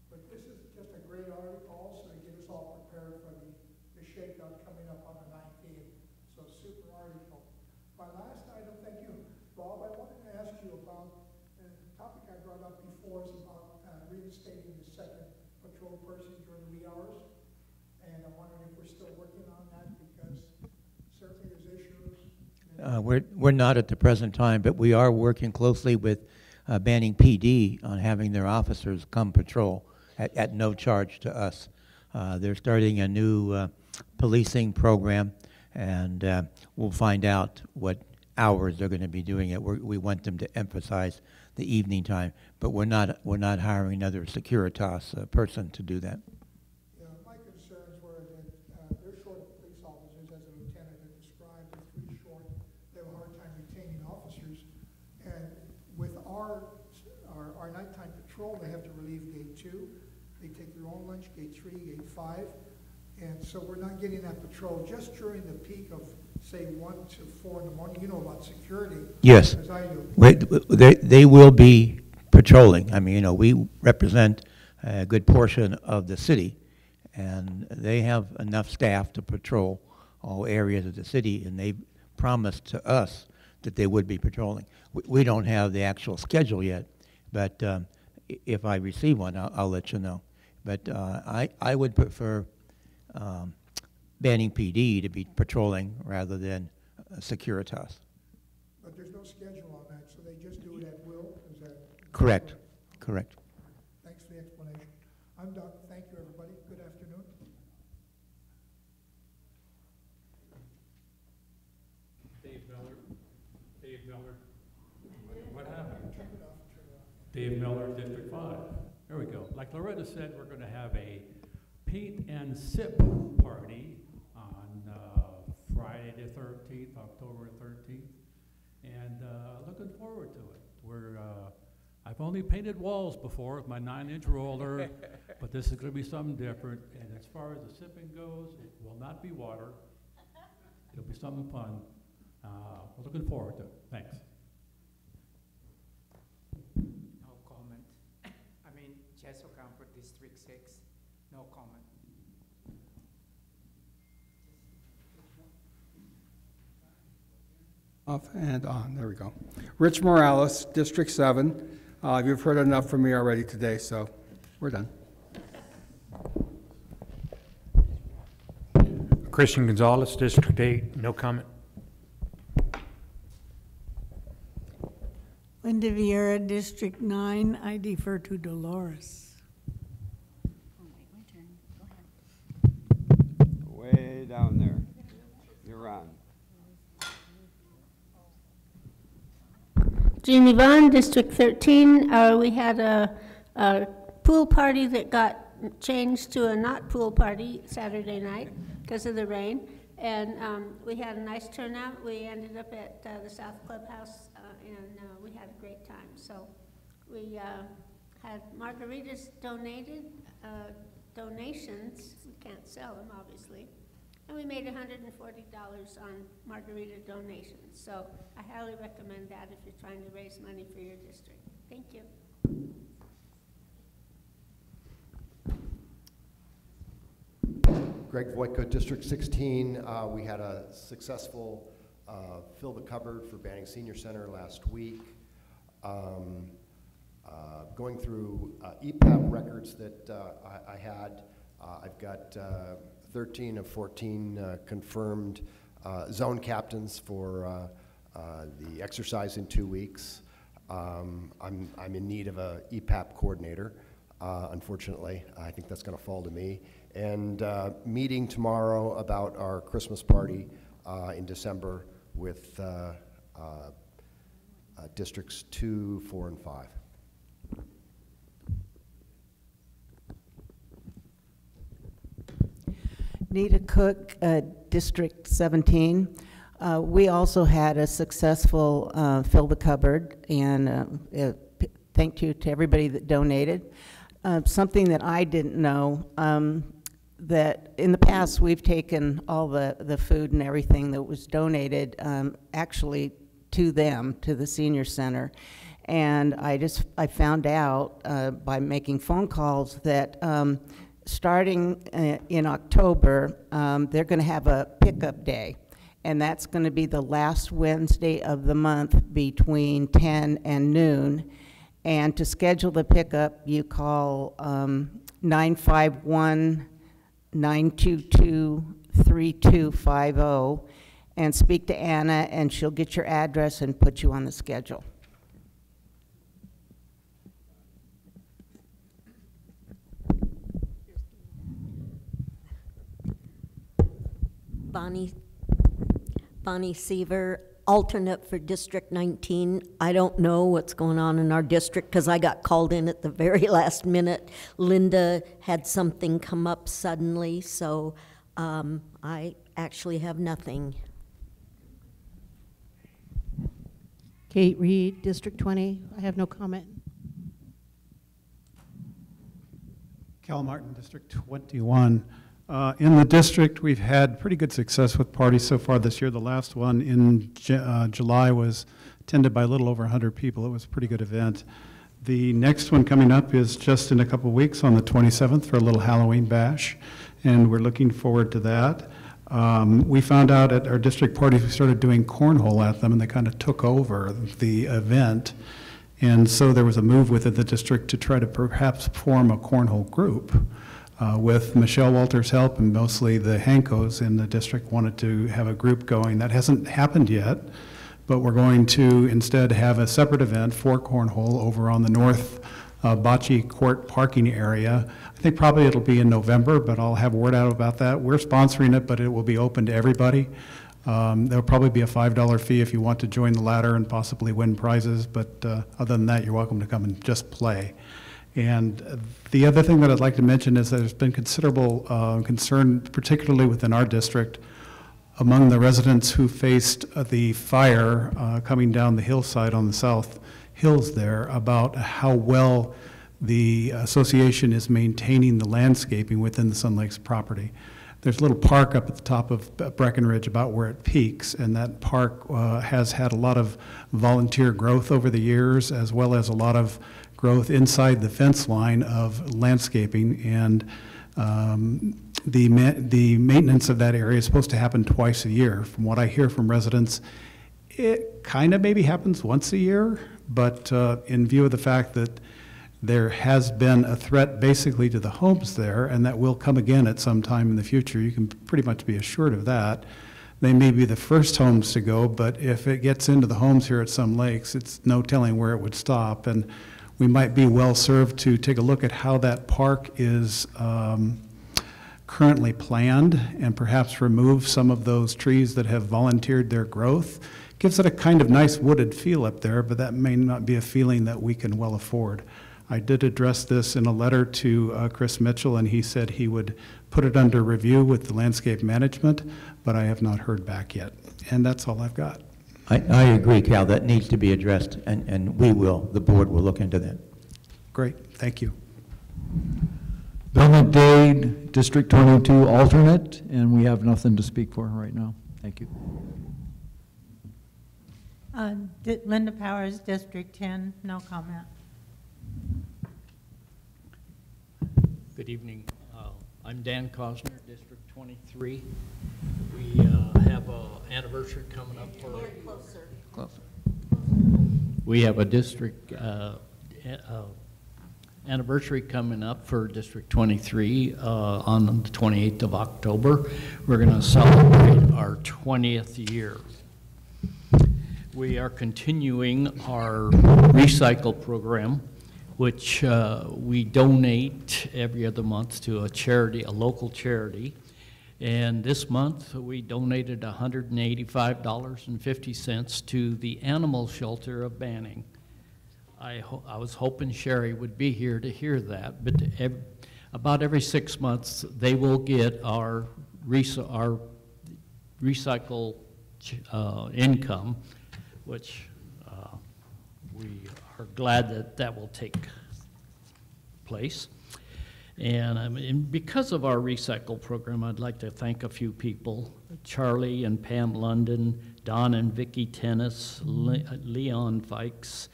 but this is just a great article also to get us all prepared for the shakeout coming up on the 19th. So super article. My last item, thank you, Bob, I wanted to ask you about, the topic I brought up before is about reinstating the second patrol person during the wee hours. And I'm wondering if we're still working on that, because certainly there's issues. We're not at the present time, but we are working closely with Banning PD on having their officers come patrol at no charge to us. They're starting a new policing program, and we'll find out what hours they're going to be doing it. We want them to emphasize the evening time, but we're not hiring another Securitas person to do that. Yeah, my concerns were that they're short of police officers, as the lieutenant had described. They're 3 short. They have a hard time retaining officers, and with our nighttime patrol, they have to relieve gate 2. They take their own lunch, gate 3, gate 5. And so we're not getting that patrol just during the peak of, say, 1 to 4 in the morning. You know about security. Yes. As I do. They will be patrolling. I mean, you know, we represent a good portion of the city, and they have enough staff to patrol all areas of the city, and they promised to us that they would be patrolling. We don't have the actual schedule yet, but if I receive one, I'll let you know. But I would prefer Banning PD to be patrolling rather than Securitas. But there's no schedule on that, so they just do it at will? Is that Correct. Correct. Thanks for the explanation. I'm done. Thank you, everybody. Good afternoon. Dave Miller. Dave Miller. What happened? Dave Miller, District 5. There we go. Like Loretta said, we're going to have a paint and sip party on Friday the 13th, October 13th, and looking forward to it. I've only painted walls before with my 9-inch roller, but this is going to be something different. And as far as the sipping goes, it will not be water. It'll be something fun. We're looking forward to it. Thanks. No comment. I mean, Jess Ocampo, District 6, no comment. Off and on, there we go. Rich Morales, District 7. You've heard enough from me already today, so we're done. Christian Gonzalez, District 8, no comment. Linda Vieira, District 9. I defer to Dolores. Way down there. You're on. Jeannie Vaughn, District 13. We had a pool party that got changed to a not pool party Saturday night because of the rain. And we had a nice turnout. We ended up at the South Clubhouse, and we had a great time. So we had margaritas donated, donations. We can't sell them, obviously. And we made $140 on margarita donations. So I highly recommend that if you're trying to raise money for your district. Thank you. Greg Voitko, District 16. We had a successful Fill the Cupboard for Banning Senior Center last week. Going through EPAP records that I had, I've got 13 of 14 confirmed zone captains for the exercise in 2 weeks. I'm in need of a EPAP coordinator. Unfortunately, I think that's going to fall to me. And meeting tomorrow about our Christmas party in December with districts 2, 4, and 5. Nita Cook, District 17. We also had a successful Fill the Cupboard, and thank you to everybody that donated. Something that I didn't know, that in the past we've taken all the food and everything that was donated actually to them, to the senior center. And I found out by making phone calls that starting in October, they're going to have a pickup day. And that's going to be the last Wednesday of the month between 10 and noon. And to schedule the pickup, you call 951-922-3250 and speak to Anna, and she'll get your address and put you on the schedule. Bonnie Seaver, alternate for District 19. I don't know what's going on in our district because I got called in at the very last minute. Linda had something come up suddenly, so I actually have nothing. Kate Reed, District 20. I have no comment. Cal Martin, District 21. In the district, we've had pretty good success with parties so far this year. The last one in July was attended by a little over 100 people. It was a pretty good event. The next one coming up is just in a couple weeks on the 27th for a little Halloween bash, and we're looking forward to that. We found out at our district parties, we started doing cornhole at them, and they kind of took over the event. And so there was a move within the district to try to perhaps form a cornhole group. With Michelle Walters' help, and mostly the Hankos in the district wanted to have a group going. That hasn't happened yet, but we're going to instead have a separate event for cornhole over on the north bocce court parking area. I think probably it'll be in November, but I'll have word out about that. We're sponsoring it, but it will be open to everybody. There'll probably be a $5 fee if you want to join the ladder and possibly win prizes, but other than that, you're welcome to come and just play. And the other thing that I'd like to mention is that there's been considerable concern, particularly within our district, among the residents who faced the fire coming down the hillside on the south hills there, about how well the association is maintaining the landscaping within the Sun Lakes property. There's a little park up at the top of Breckenridge about where it peaks, and that park has had a lot of volunteer growth over the years, as well as a lot of growth inside the fence line of landscaping, and the maintenance of that area is supposed to happen twice a year. From what I hear from residents, it kind of maybe happens once a year, but in view of the fact that there has been a threat basically to the homes there, and that will come again at some time in the future, you can pretty much be assured of that. They may be the first homes to go, but if it gets into the homes here at Sun Lakes, it's no telling where it would stop. And we might be well served to take a look at how that park is currently planned, and perhaps remove some of those trees that have volunteered their growth. Gives it a kind of nice wooded feel up there, but that may not be a feeling that we can well afford. I did address this in a letter to Chris Mitchell, and he said he would put it under review with the landscape management, but I have not heard back yet. And that's all I've got. I agree, Cal, that needs to be addressed, and the board will look into that. Great, thank you. Belmont Dade, District 22 alternate, and we have nothing to speak for right now. Thank you. Linda Powers, District 10, no comment. Good evening. I'm Dan Cosner, District 23. We have an anniversary coming up for... Closer. We have a district anniversary coming up for District 23 on the 28th of October. We're going to celebrate our 20th year. We are continuing our recycle program, which we donate every other month to a charity, a local charity. And this month, we donated $185.50 to the animal shelter of Banning. I was hoping Sherry would be here to hear that, but about every 6 months, they will get our recycle income, which we are glad that that will take place. And because of our recycle program, I'd like to thank a few people: Charlie and Pam London, Don and Vicky Tennis, Leon Fikes,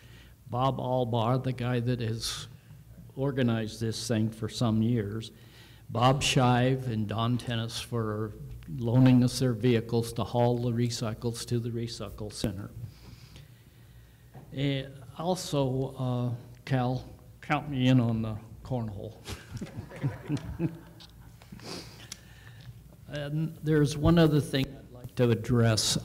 Bob Albar, the guy that has organized this thing for some years, Bob Shive and Don Tennis for loaning us their vehicles to haul the recycles to the recycle center. And also, Cal, count me in on the cornhole. And there's one other thing I'd like to address.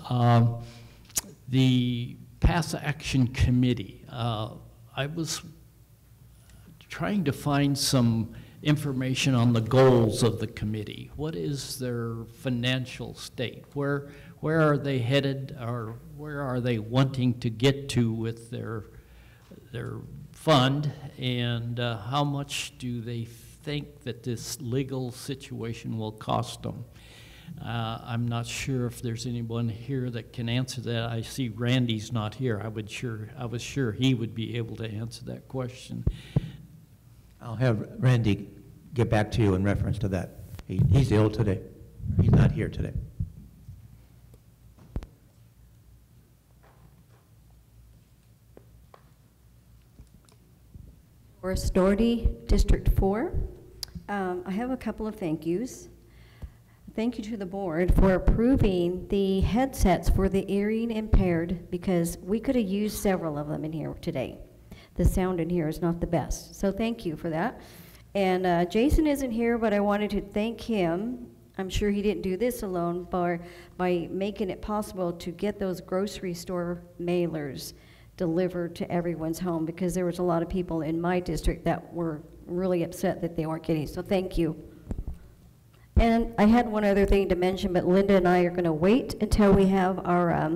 The Pass Action Committee. I was trying to find some information on the goals of the committee. What is their financial state? Where are they headed, or where are they wanting to get to with their fund, and how much do they think that this legal situation will cost them? I'm not sure if there's anyone here that can answer that. I see Randy's not here. I was sure he would be able to answer that question. I'll have Randy get back to you in reference to that. He's ill today. He's not here today. Doris Doherty, District 4. I have a couple of thank yous. Thank you to the board for approving the headsets for the hearing impaired, because we could have used several of them in here today. The sound in here is not the best, so thank you for that. And Jason isn't here, but I wanted to thank him. I'm sure he didn't do this alone, by making it possible to get those grocery store mailers delivered to everyone's home, because there was a lot of people in my district that were really upset that they weren't getting, so thank you. And I had one other thing to mention, but Linda and I are going to wait until we have our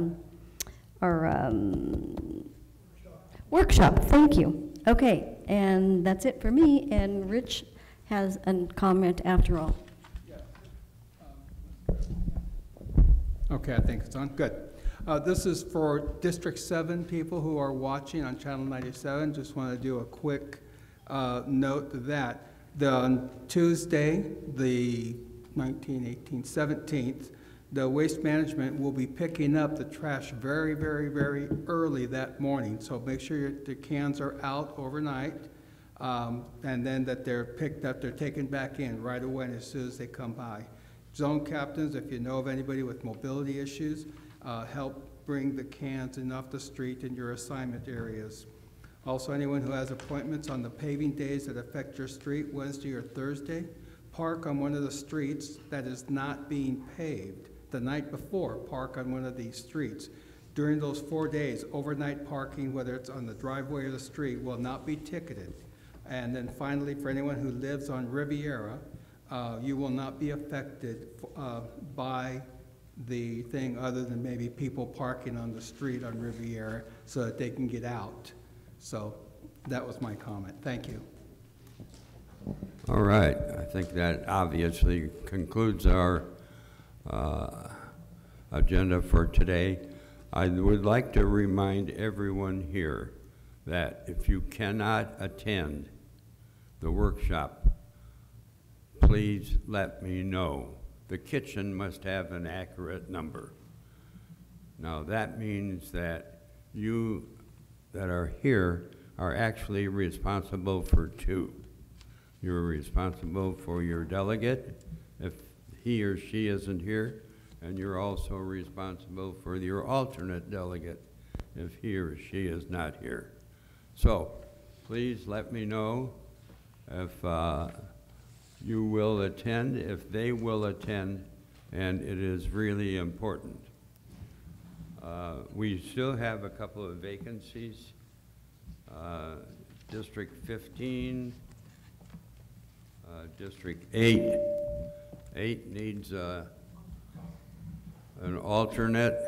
workshop. Thank you. Okay, and that's it for me, and Rich has a comment after all. Okay, I think it's on. Good. This is for District 7 people who are watching on Channel 97. Just want to do a quick note that on Tuesday, the 17th, the Waste Management will be picking up the trash very, very, very early that morning. So make sure the cans are out overnight, and then that they're picked up, they're taken back in right away as soon as they come by. Zone captains, if you know of anybody with mobility issues, help bring the cans in off the street in your assignment areas. Also, anyone who has appointments on the paving days that affect your street, Wednesday or Thursday, park on one of the streets that is not being paved. The night before, park on one of these streets. During those 4 days, overnight parking, whether it's on the driveway or the street, will not be ticketed. And then finally, for anyone who lives on Riviera, you will not be affected by the thing other than maybe people parking on the street on Riviera so that they can get out. So that was my comment. Thank you. All right. I think that obviously concludes our agenda for today. I would like to remind everyone here that if you cannot attend the workshop, please let me know. The kitchen must have an accurate number. Now that means that you that are here are actually responsible for 2. You're responsible for your delegate if he or she isn't here, and you're also responsible for your alternate delegate if he or she is not here. So please let me know if you will attend, if they will attend, and it is really important. We still have a couple of vacancies. District 15, District 8. 8 needs an alternate.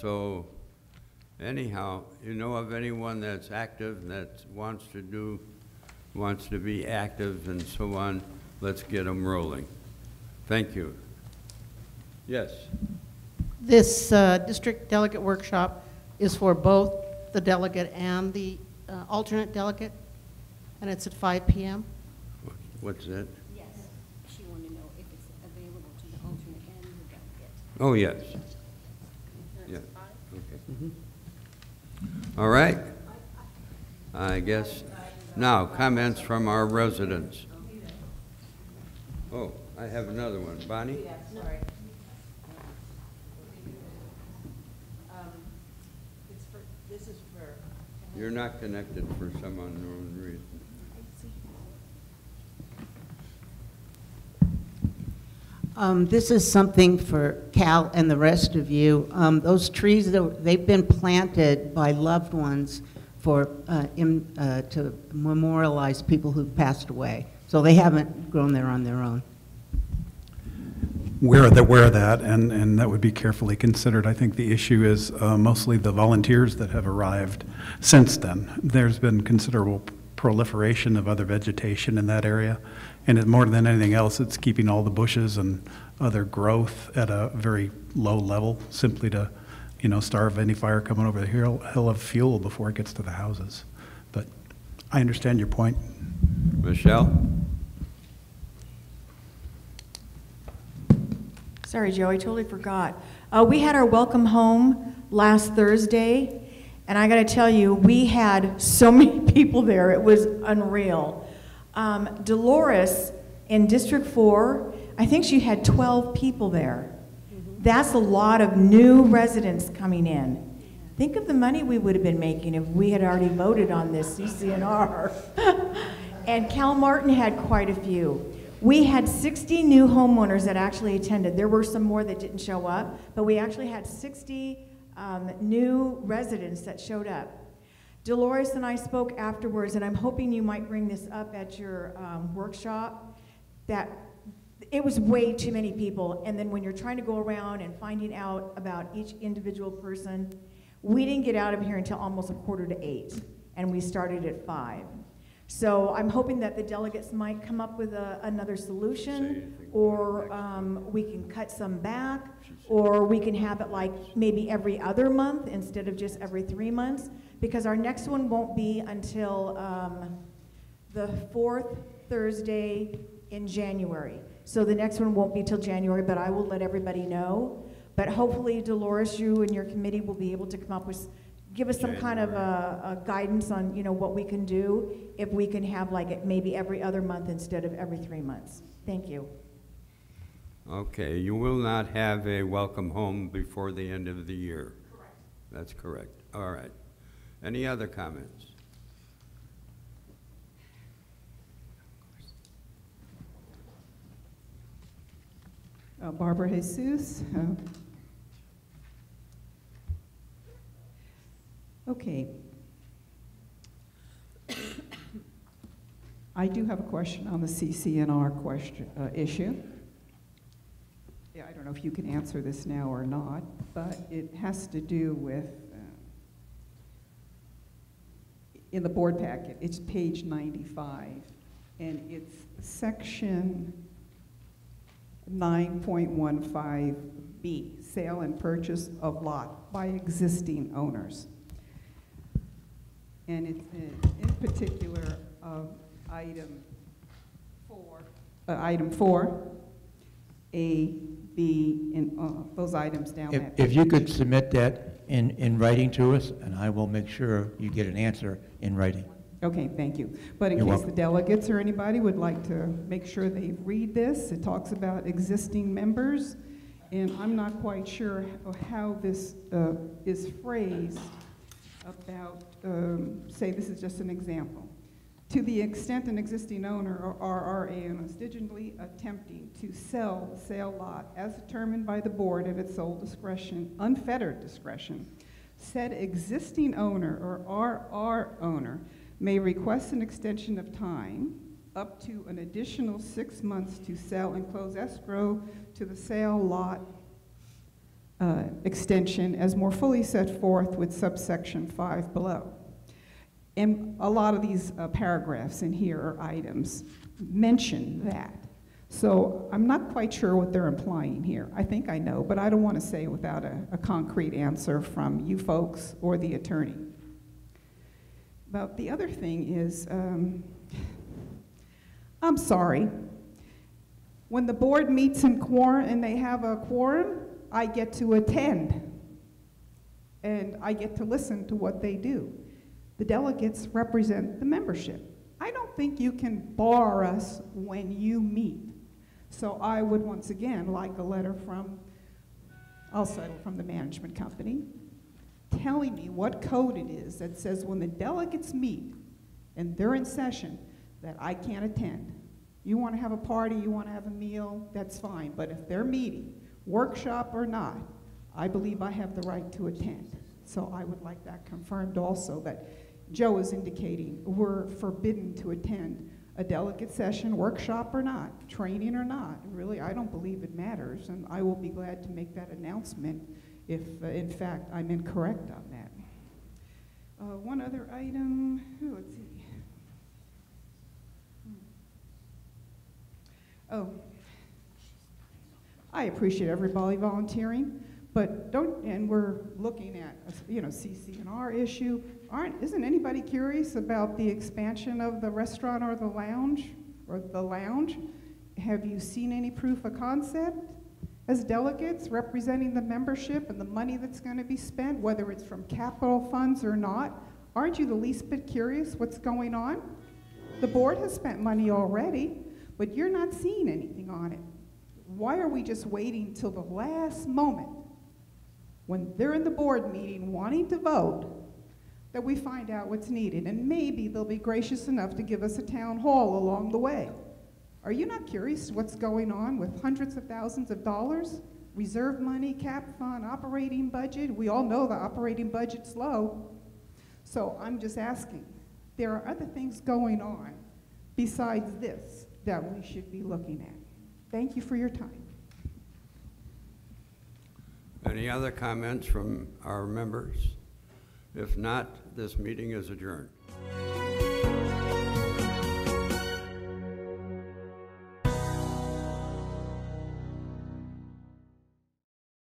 So anyhow, you know of anyone that's active, that wants to be active and so on, let's get them rolling. Thank you. Yes. This district delegate workshop is for both the delegate and the alternate delegate, and it's at 5 p.m. What's that? Yes, she wanted to know if it's available to the alternate and the delegate. Oh, yes. Yeah, okay. All right. I guess, now, comments from our residents. Oh, I have another one. Bonnie? Yeah, sorry. This is for... You're not connected for some unknown reason. This is something for Cal and the rest of you. Those trees, they've been planted by loved ones for, to memorialize people who've passed away. So they haven't grown there on their own. We're aware of that, and that would be carefully considered. I think the issue is mostly the volunteers that have arrived since then. There's been considerable proliferation of other vegetation in that area, and more than anything else, it's keeping all the bushes and other growth at a very low level, simply to, starve any fire coming over the hill of fuel before it gets to the houses. But I understand your point. Michelle? Sorry, Joe, I totally forgot. We had our welcome home last Thursday, and I got to tell you, we had so many people there. It was unreal. Dolores in District 4, I think she had 12 people there. That's a lot of new residents coming in. Think of the money we would have been making if we had already voted on this CCNR. And Cal Martin had quite a few. We had 60 new homeowners that actually attended. There were some more that didn't show up, but we actually had 60 new residents that showed up. Dolores and I spoke afterwards, and I'm hoping you might bring this up at your workshop, that it was way too many people, and then when you're trying to go around and finding out about each individual person, we didn't get out of here until almost 7:45, and we started at 5. So I'm hoping that the delegates might come up with another solution, or we can cut some back, or we can have it like maybe every other month instead of just every 3 months, because our next one won't be until the 4th Thursday in January. So the next one won't be till January, but I will let everybody know. But hopefully, Dolores, you and your committee will be able to come up with, give us some kind of a guidance on, what we can do if we can have like it maybe every other month instead of every 3 months. Thank you. Okay, you will not have a welcome home before the end of the year. Correct. That's correct. All right. Any other comments? Barbara Jesus. Okay. I do have a question on the CCNR issue. Yeah, I don't know if you can answer this now or not, but it has to do with, in the board packet, it's page 95, and it's section 9.15B, sale and purchase of lot by existing owners. And it's in particular item 4, A, B, and those items down that If you could submit that in writing to us, and I will make sure you get an answer in writing. Okay, thank you. But in You're case welcome. the delegates or anybody would like to make sure they read this, it talks about existing members, and I'm not quite sure how this is phrased about, say this is just an example. To the extent an existing owner or RRA is diligently attempting to sell the sale lot as determined by the board at its sole discretion, unfettered discretion, said existing owner or RR owner may request an extension of time up to an additional 6 months to sell and close escrow to the sale lot extension as more fully set forth with subsection 5 below. And a lot of these paragraphs in here or items mention that. So I'm not quite sure what they're implying here. I think I know, but I don't want to say without a concrete answer from you folks or the attorney. But the other thing is, I'm sorry. When the board meets in quorum and they have a quorum, I get to attend. And I get to listen to what they do. The delegates represent the membership. I don't think you can bar us when you meet. So I would once again like a letter from, I'll settle from the management company, telling me what code it is that says when the delegates meet and they're in session that I can't attend. You want to have a party, you want to have a meal, that's fine. But if they're meeting, workshop or not, I believe I have the right to attend. So I would like that confirmed also, that Joe is indicating we're forbidden to attend a delegate session, workshop or not, training or not. Really, I don't believe it matters, and I will be glad to make that announcement if, in fact, I'm incorrect on that. One other item, let's see. Oh, I appreciate everybody volunteering, but don't, and we're looking at, CC&R issue. Isn't anybody curious about the expansion of the restaurant or the lounge? Have you seen any proof of concept? As delegates representing the membership and the money that's going to be spent, whether it's from capital funds or not, aren't you the least bit curious what's going on? The board has spent money already, but you're not seeing anything on it. Why are we just waiting till the last moment when they're in the board meeting wanting to vote that we find out what's needed? And maybe they'll be gracious enough to give us a town hall along the way. Are you not curious what's going on with hundreds of thousands of dollars? Reserve money, cap fund, operating budget. We all know the operating budget's low. So I'm just asking, there are other things going on besides this that we should be looking at. Thank you for your time. Any other comments from our members? If not, this meeting is adjourned.